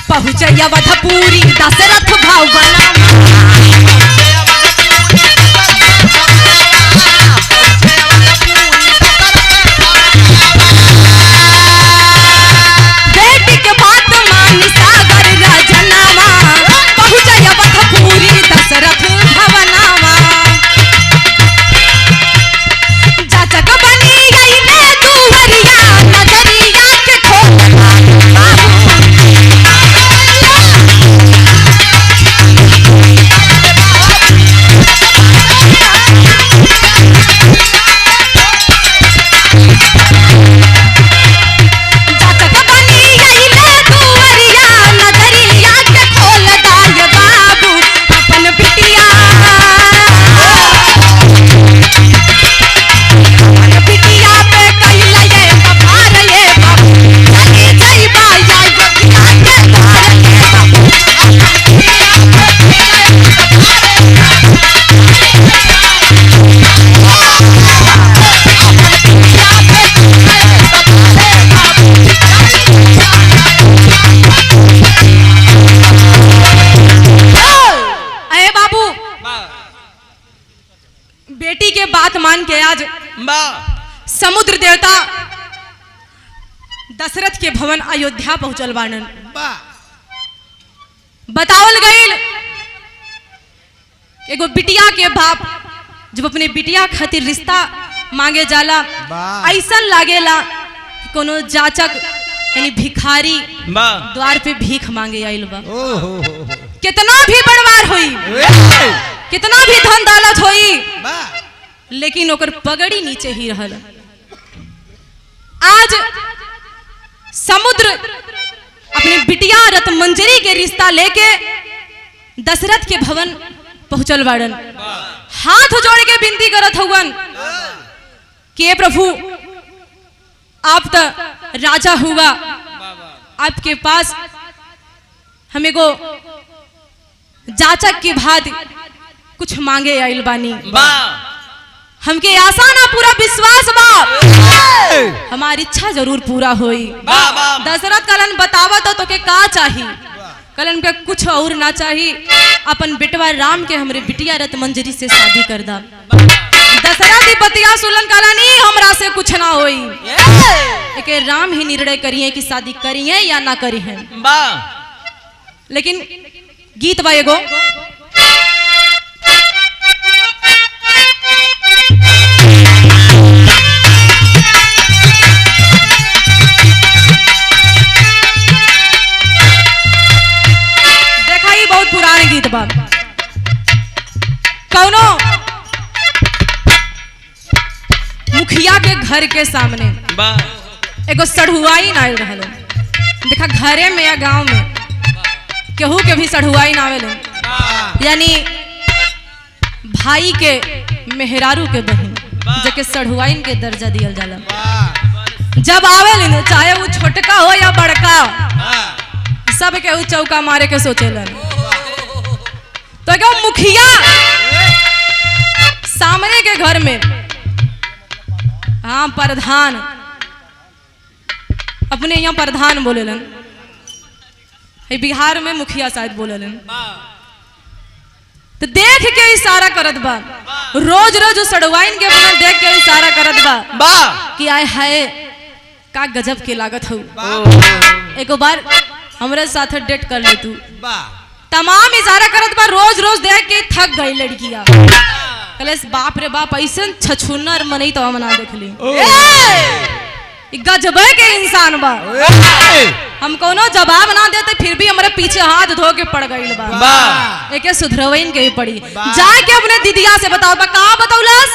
पहुंचे अवधपुरी दशरथ भवन बेटी के बात मान के आज समुद्र देवता दशरथ के भवन अयोध्या पहुंचल बानन। बतावल गईल एगो बिटिया के बाप जब अपने बिटिया खातिर रिश्ता मांगे जाला ऐसा लागेला कि कोनो जाचक यानी भिखारी द्वार पे भीख मांगे आइल बा। कितना भी बड़वार होई, कितना भी धन दौलत होई, लेकिन ओकर पगड़ी नीचे ही रहल। आज समुद्र अपने बिटिया रतमंजरी के रिश्ता लेके दशरथ के भवन पहुंचल बाड़न। हाथ जोड़ के विनती करत हुवन कि प्रभु आप तो राजा हुआ, आपके पास हमें को जाचक के बाद कुछ मांगे आइल बानी, हमके आशा ना पूरा विश्वास बा हमारी इच्छा जरूर पूरा होई। दशरथ कलन बतावा तो के का चाहिए? कलन के कुछ और ना चाहिए, अपन बेटवा राम के हमरे बिटिया रतमंजरी से शादी कर दा। दशरथ बतिया सुलन कलानी हमरा से कुछ ना होई, लेकिन राम ही निर्णय करिए कि शादी करिए या ना करिए। लेकिन गीत बा एगो, मुखिया के घर के सामने एगो सढ़ुआई ना आयल रहल। देखा घरे में या गांव में केहू के भी सढ़ुआई ना आवेले, यानी भाई के मेहरारू के बहन जेके सढ़ुआइन के दर्जा दियल जाला। जब आवेले चाहे वो छोटका हो या बड़का, सब केहू चौका मारे के सोचेलन। तो एगो मुखिया सामने के घर में, हाँ प्रधान, अपने यहाँ प्रधान बोलेलन, बिहार में मुखिया शायद बोलेलन। तो देख के इशारा करत बा, रोज रोज सड़वाइन के बनल देख के इशारा करत बा कि आए हाय का गजब के लागत हो, एको बार हमरे साथ डेट कर ले तू। तमाम इशारा करत बा, रोज रोज देख के थक गई लड़किया। कलेस बाप रे बाप, ऐसे छछुन्नर मनई तो हम ना देखली, गजबे के इंसान बा। हम कोनो जवाब ना देते फिर भी हमारे पीछे हाथ धो के पड़ गई बा। एके सुधरवइन के भी पड़ी, जाके अपने दीदिया से बताओ बा का बताउलस।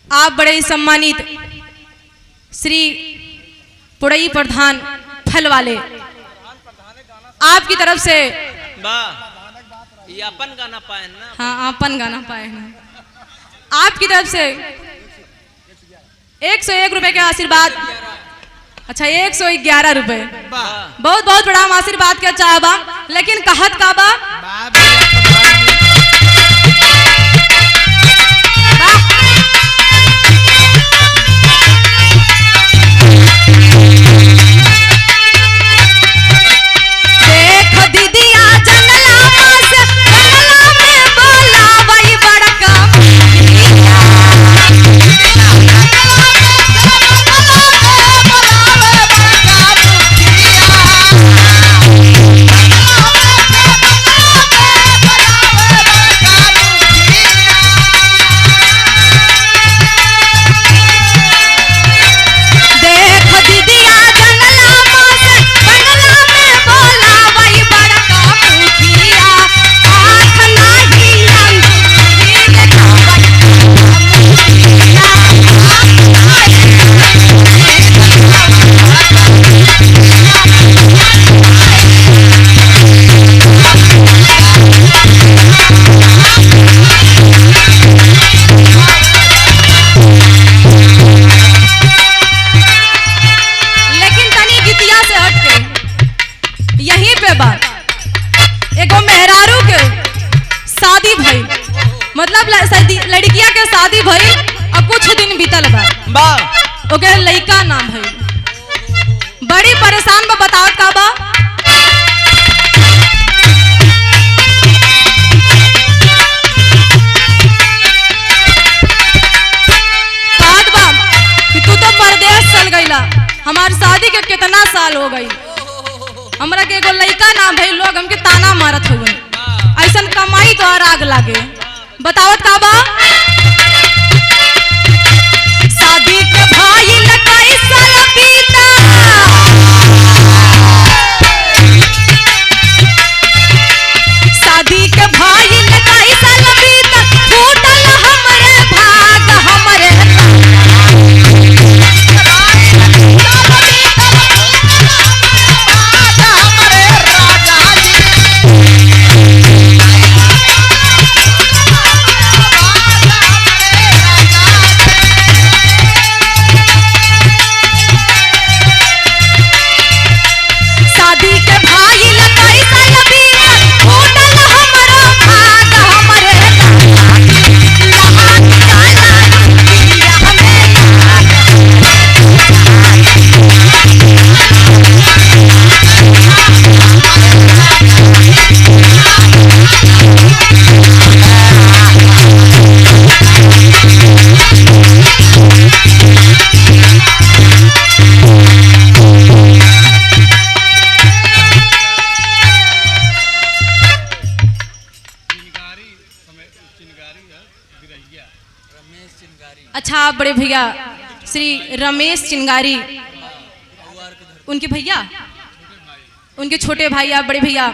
आप बड़े सम्मानित श्री पुड़ई प्रधान फल वाले, आपकी तरफ से ये अपन गाना पाए ना। हाँ अपन गाना पाए हैं। आपकी तरफ से 101 रुपए के आशीर्वाद, अच्छा 111 रुपए, बहुत बहुत बड़ा हम आशीर्वाद के चाहबा, लेकिन कहत का बा लड़किया के शादी भई और कुछ दिन बीतल बा, ओके लइका ना भई, बड़ी परेशान बा। बतावत का बा कि तू तो परदेश चल गईला, हमार शादी के कितना साल हो गई, हमरा के एगो लइका ना भई, लोग हमके ताना मारत हो गए, ऐसन कमाई तो आग लागे। बतावत का बा शादी के भाई लकाई साल बीता, शादी के भाई लकाई साल बीता, फूटल हमरे भाग हमरे आप बड़े भैया श्री रमेश चिंगारी, उनके भैया, उनके छोटे भाई आप बड़े भैया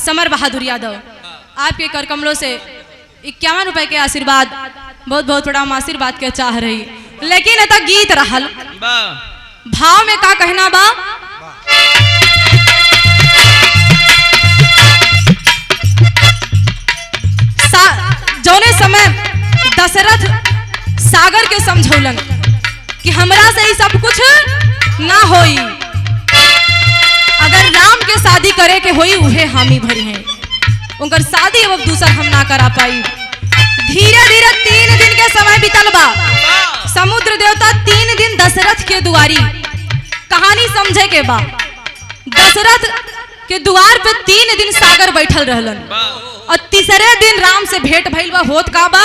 समर बहादुर यादव, आपके कर कमलों से 51 रुपए के आशीर्वाद, बहुत बहुत बड़ा हम आशीर्वाद के चाह रही। लेकिन अतः गीत रहल भाव में का कहना बा, जौने समय दशरथ सागर के समझौलन कि हमरा से ही सब कुछ ना होई, अगर राम के शादी करे के होई उहे हामी भरी हैं, उनकर शादी अब दूसर हम ना करा पाई। धीरे धीरे 3 दिन के समय बीतल बा, समुद्र देवता 3 दिन दशरथ के दुआरी, कहानी समझे के बा। दशरथ के द्वार पे 3 दिन सागर बैठल रहलन और तीसरे दिन राम से भेंट भइल बा। होत का बा,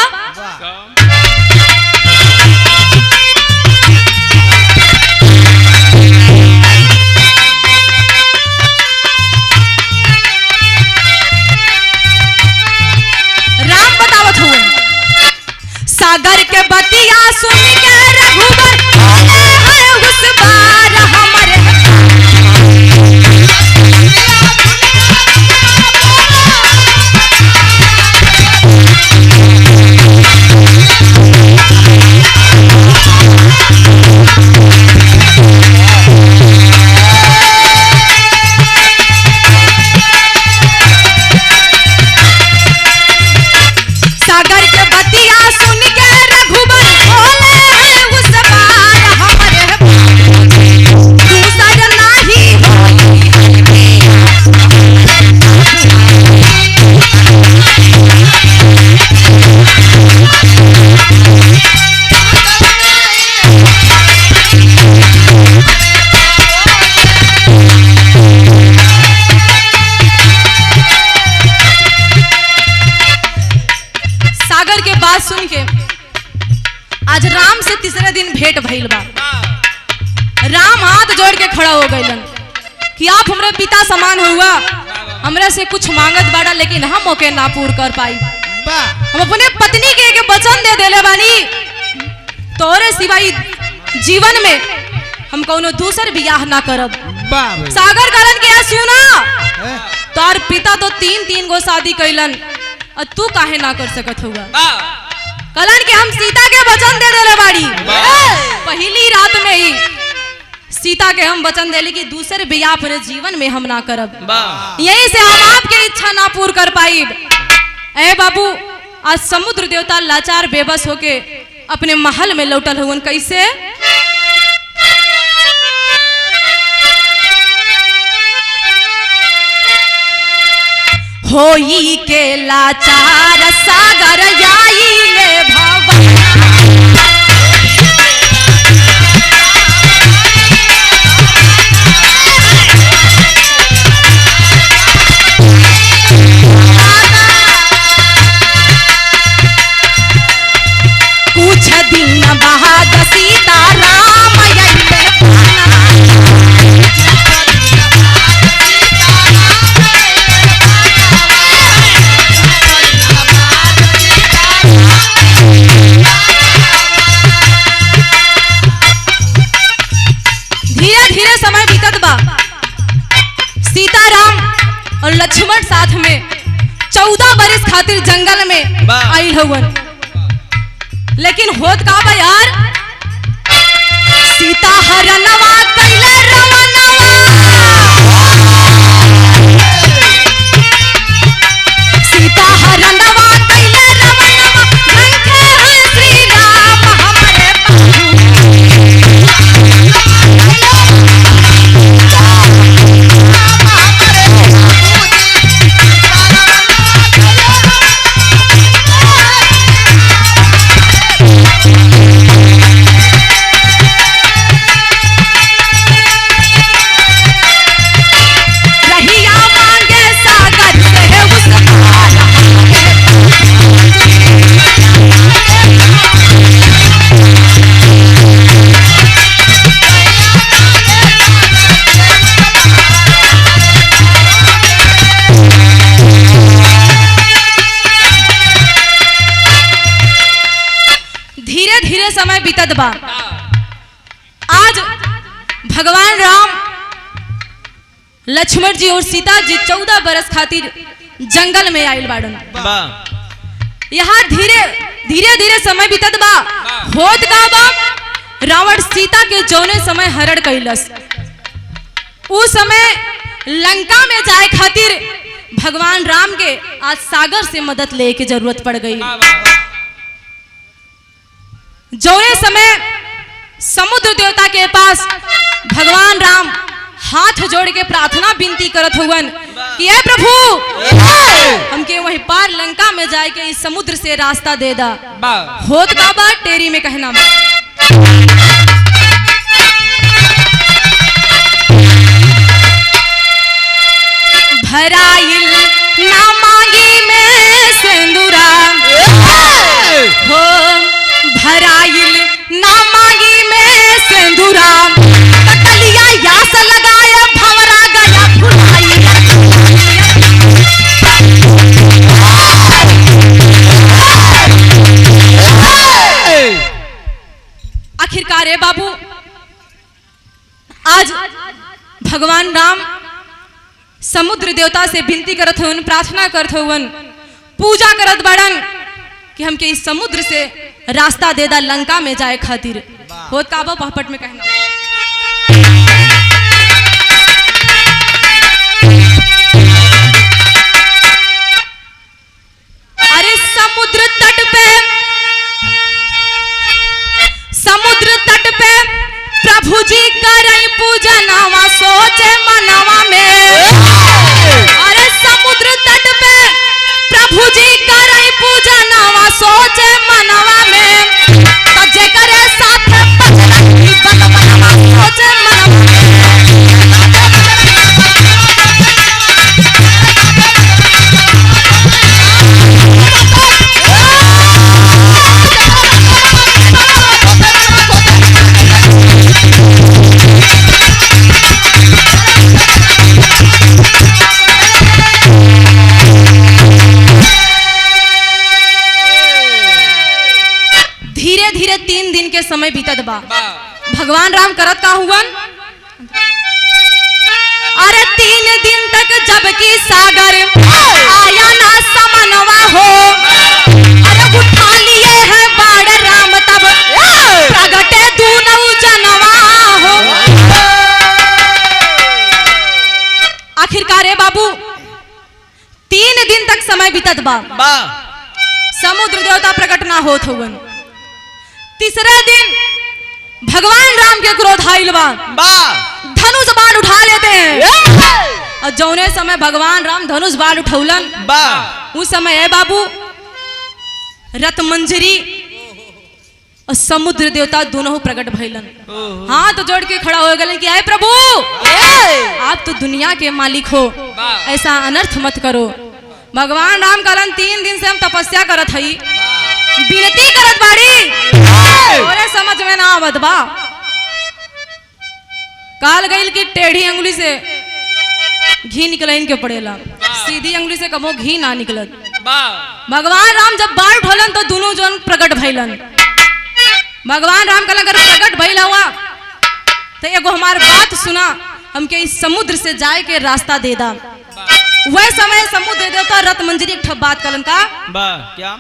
राम बतावत हुए सागर के बतिया सुन के रघुबर बोले है उस बार हमरे सुन के आज राम से तीसरे दिन भेंट भइल बा। राम हाथ जोड़ के खड़ा हो गइलन कि आप हमरे पिता समान हुआ, हमरे से कुछ मांगत बाड़ा लेकिन हम ओके ना पूर्ण कर पाई। हम अपने पत्नी के वचन दे देले बानी, तोरे सिवाय जीवन में हम कोनो दूसर बियाह ना करब। सागर कहलन के सुना, तोर पिता तो 3 गो शादी कैलन और तू काहे ना कर सकत हुआ। कहलन कि हम सीता के वचन दे देले बाड़ी, पहली रात में ही सीता के हम वचन देली कि दूसरे बियाह अपने जीवन में हम ना करब। यही से हम आपके इच्छा ना पूर्ण कर पाई। ए बाबू, आज समुद्र देवता लाचार बेबस होके अपने महल में लौटल हुवन। कैसे? होई के लाचार सागर आई ले भवन, कुछ दिन बाद सीता राम आइले समय बीतत बा। सीताराम और लक्ष्मण साथ में 14 बरस खातिर जंगल में आइल हवन। लेकिन होत का बा यार, सीता हरनवा कैले रवनवा, सीता हरनवा कैले रवनवा, रंगे हैं श्री राम हमारे बीतत बा। आज भगवान राम, लक्ष्मण जी और सीता जी 14 बरस खातिर जंगल में आयल बाड़न। यहाँ धीरे धीरे समय बीतत बा। होत का बा, रावण सीता के जौने समय हरण कैलस, उस समय लंका में जाए खातिर भगवान राम के आज सागर से मदद ले के जरूरत पड़ गई। जौने समय समुद्र देवता के पास भगवान राम हाथ जोड़ के प्रार्थना विनती करत हुवन कि हे प्रभु, हमके वहीं पार लंका में जाए के इस समुद्र से रास्ता दे दा। होत का बा, टेरी में कहना भराइल ना मांगी में सिंदूरा, हो भराइल ना मांगी में सिंदूरा, कलिया यास लगाया भंवरा गया फुलाइया। आखिरकार है बाबू, आज भगवान राम समुद्र देवता से विनती करत हुवन, प्रार्थना करत हुवन, पूजा करत बड़न कि हमके इस समुद्र से रास्ता दे दा लंका में जाए खातिर। होत का बा, पहपट में कहना अरे समुद्र तट पे प्रभु जी करई पूजा नवा सोचे मनवा में। अरे समुद्र तट पे प्रभु जी करई पूजा नवा सोचे मनवा में, तो जे करे साथ बजरंगी बलवनवा सोचे मनवा में। धीरे धीरे 3 दिन के समय बीतत बा। भगवान राम करत का हुवन, अरे 3 दिन तक जबकि सागर आया ना समनवा हो, अरे उठा लिए हैं बाड़ राम तब प्रगटे दूनऊ जनवा हो। आखिरकार है बाबू, 3 दिन तक समय बीतत बा, समुद्र देवता प्रकट ना होत हुवन। तीसरे दिन भगवान राम के क्रोध आइल बा, धनुष बाण उठा लेते हैं। और जौने समय भगवान राम धनुष बाण उठौलन, उस समय है बाबू रत मंजरी और समुद्र देवता दोनों प्रकट भइलन। हाथ जोड़ के खड़ा हो गए कि आए प्रभु, आप तो दुनिया के मालिक हो, ऐसा अनर्थ मत करो। भगवान राम कहलन 3 दिन से हम तपस्या करत हई, विनती करत बाड़ी, और समझ में ना आवत बा। काल गईल की टेढ़ी अंगुली से घी निकलन के पड़ेला, सीधी अंगुली से कबो घी ना निकलत। भगवान राम जब बाढ़ उठलन तो दोनों जन प्रकट भइलन। भगवान राम कहलन अगर प्रकट भइल हुआ तो एगो हमार बात सुना, हमके इस समुद्र से जाए के रास्ता दे दा। वह समय समुद्र देवता रत मंजरी एक ठप बात कलन का, क्या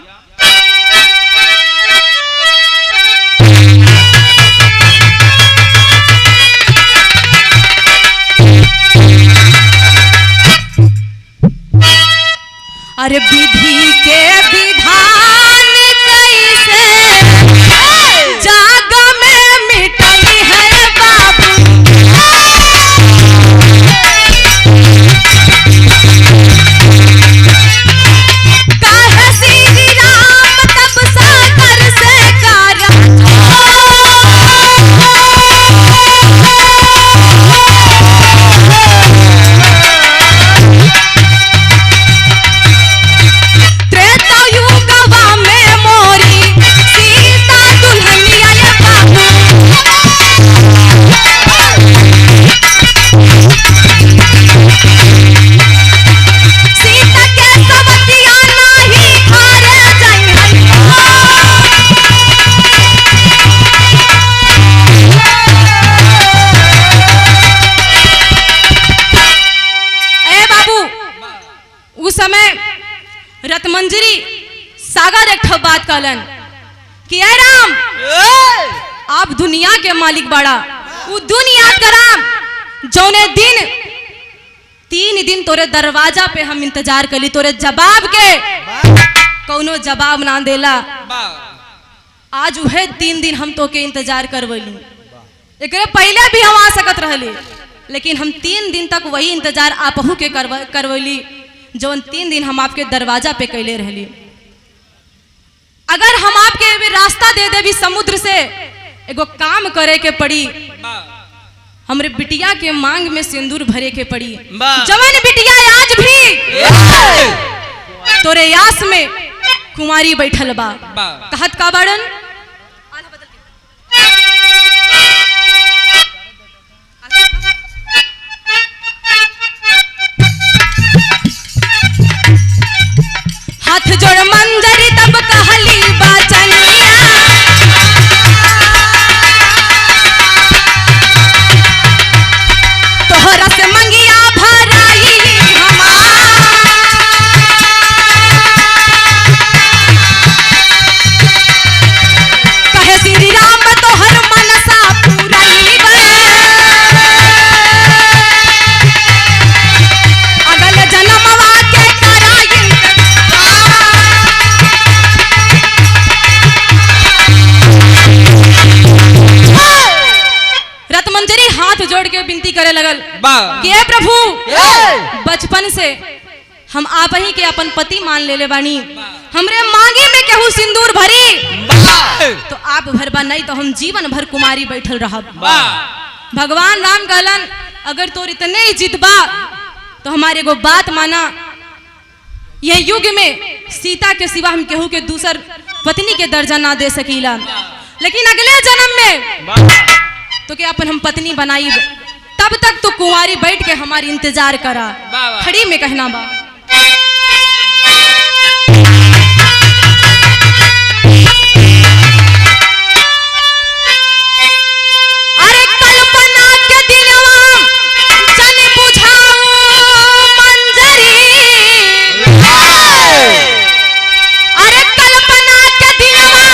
अरे विधि के विधान कैसे जाग में मिटई है बाबू। काहे श्री राम तब सागर से कारा रतमंजरी सागर एक ठो बात कहलन कि ऐ राम आप दुनिया के मालिक बड़ा वो दुनिया कराम जौने दिन 3 दिन तोरे दरवाजा पे हम इंतजार कली तोरे जवाब के कौनो जवाब ना देला आज उहे 3 दिन हम तो के इंतजार करवली एकरे पहले भी हम आ सकत रहली लेकिन हम 3 दिन तक वही इंतजार आपहू के करवली जौन 3 दिन हम आपके दरवाजा पे कैले रहली अगर हम आपके भी रास्ता दे दे भी समुद्र से एगो काम करे के पड़ी हमरे बिटिया के मांग में सिंदूर भरे के पड़ी जवन बिटिया आज भी तोरे यास में कुमारी बैठल बा कहत का बाड़न हाथ जोड़ मंजरी तब कहली बाचनिया तोहरा से मंगिया भराई कहे श्री राम तोहर मनसा पुराई अगल जन्मवा के कराई रतमंजरी हाथ जोड़ के विनती करे लगल कि हे प्रभु बचपन से हम आप ही के अपन पति मान लेले बानी हमरे मांगे में केहू सिंदूर भरी तो आप भरबा नहीं तो हम जीवन भर कुमारी बैठल रहब भगवान राम कहलन अगर तोर इतने ही जिद बा तो हमारे एगो बात माना ये युग में सीता के सिवा हम केहू के दूसर पत्नी के दर्जा ना दे सकीला लेकिन अगले जन्म में तो क्या अपन हम पत्नी बनाई तब तक तो कुंवारी बैठ के हमारी इंतजार करा खड़ी में कहना बा अरे कल्पना के दिलवा जन बुझाओ मंजरी अरे कल्पना के दिलवा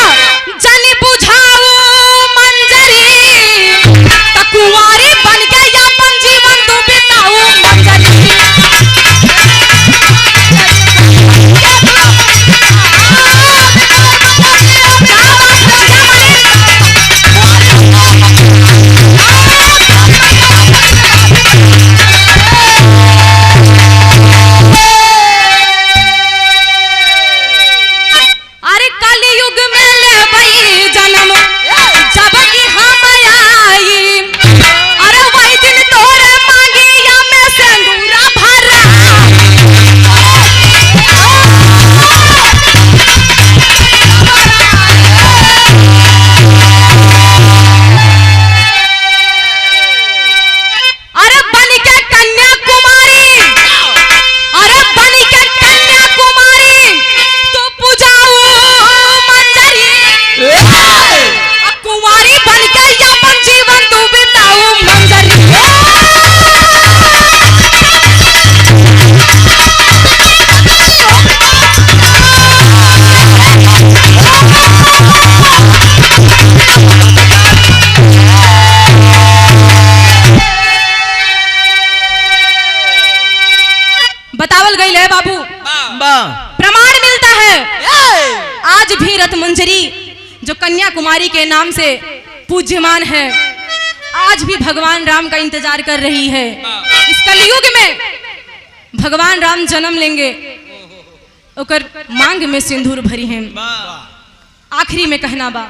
जन बुझाओ कुंवारी बन के अपन जीवन तू बिताऊ मंजरी अरे कलयुग में ले भई जन्म जब की हम आई अरे वही दिन तोरे मांगिया में सिंदूरा भरा अरे बन के कन्याकुमारी अरे बन के कन्याकुमारी तो पूजाओ मंजरी कुंवारी बन के अपन जीवन तू बिताऊ मंजरी बतावल गई है बाबू प्रमाण मिलता है आज भी रतमंजरी जो कन्याकुमारी के नाम से पूज्यमान है आज भी भगवान राम का इंतजार कर रही है इस कलयुग में भगवान राम जन्म लेंगे ओकर मांग में सिंदूर भरी है आखिरी में कहना बा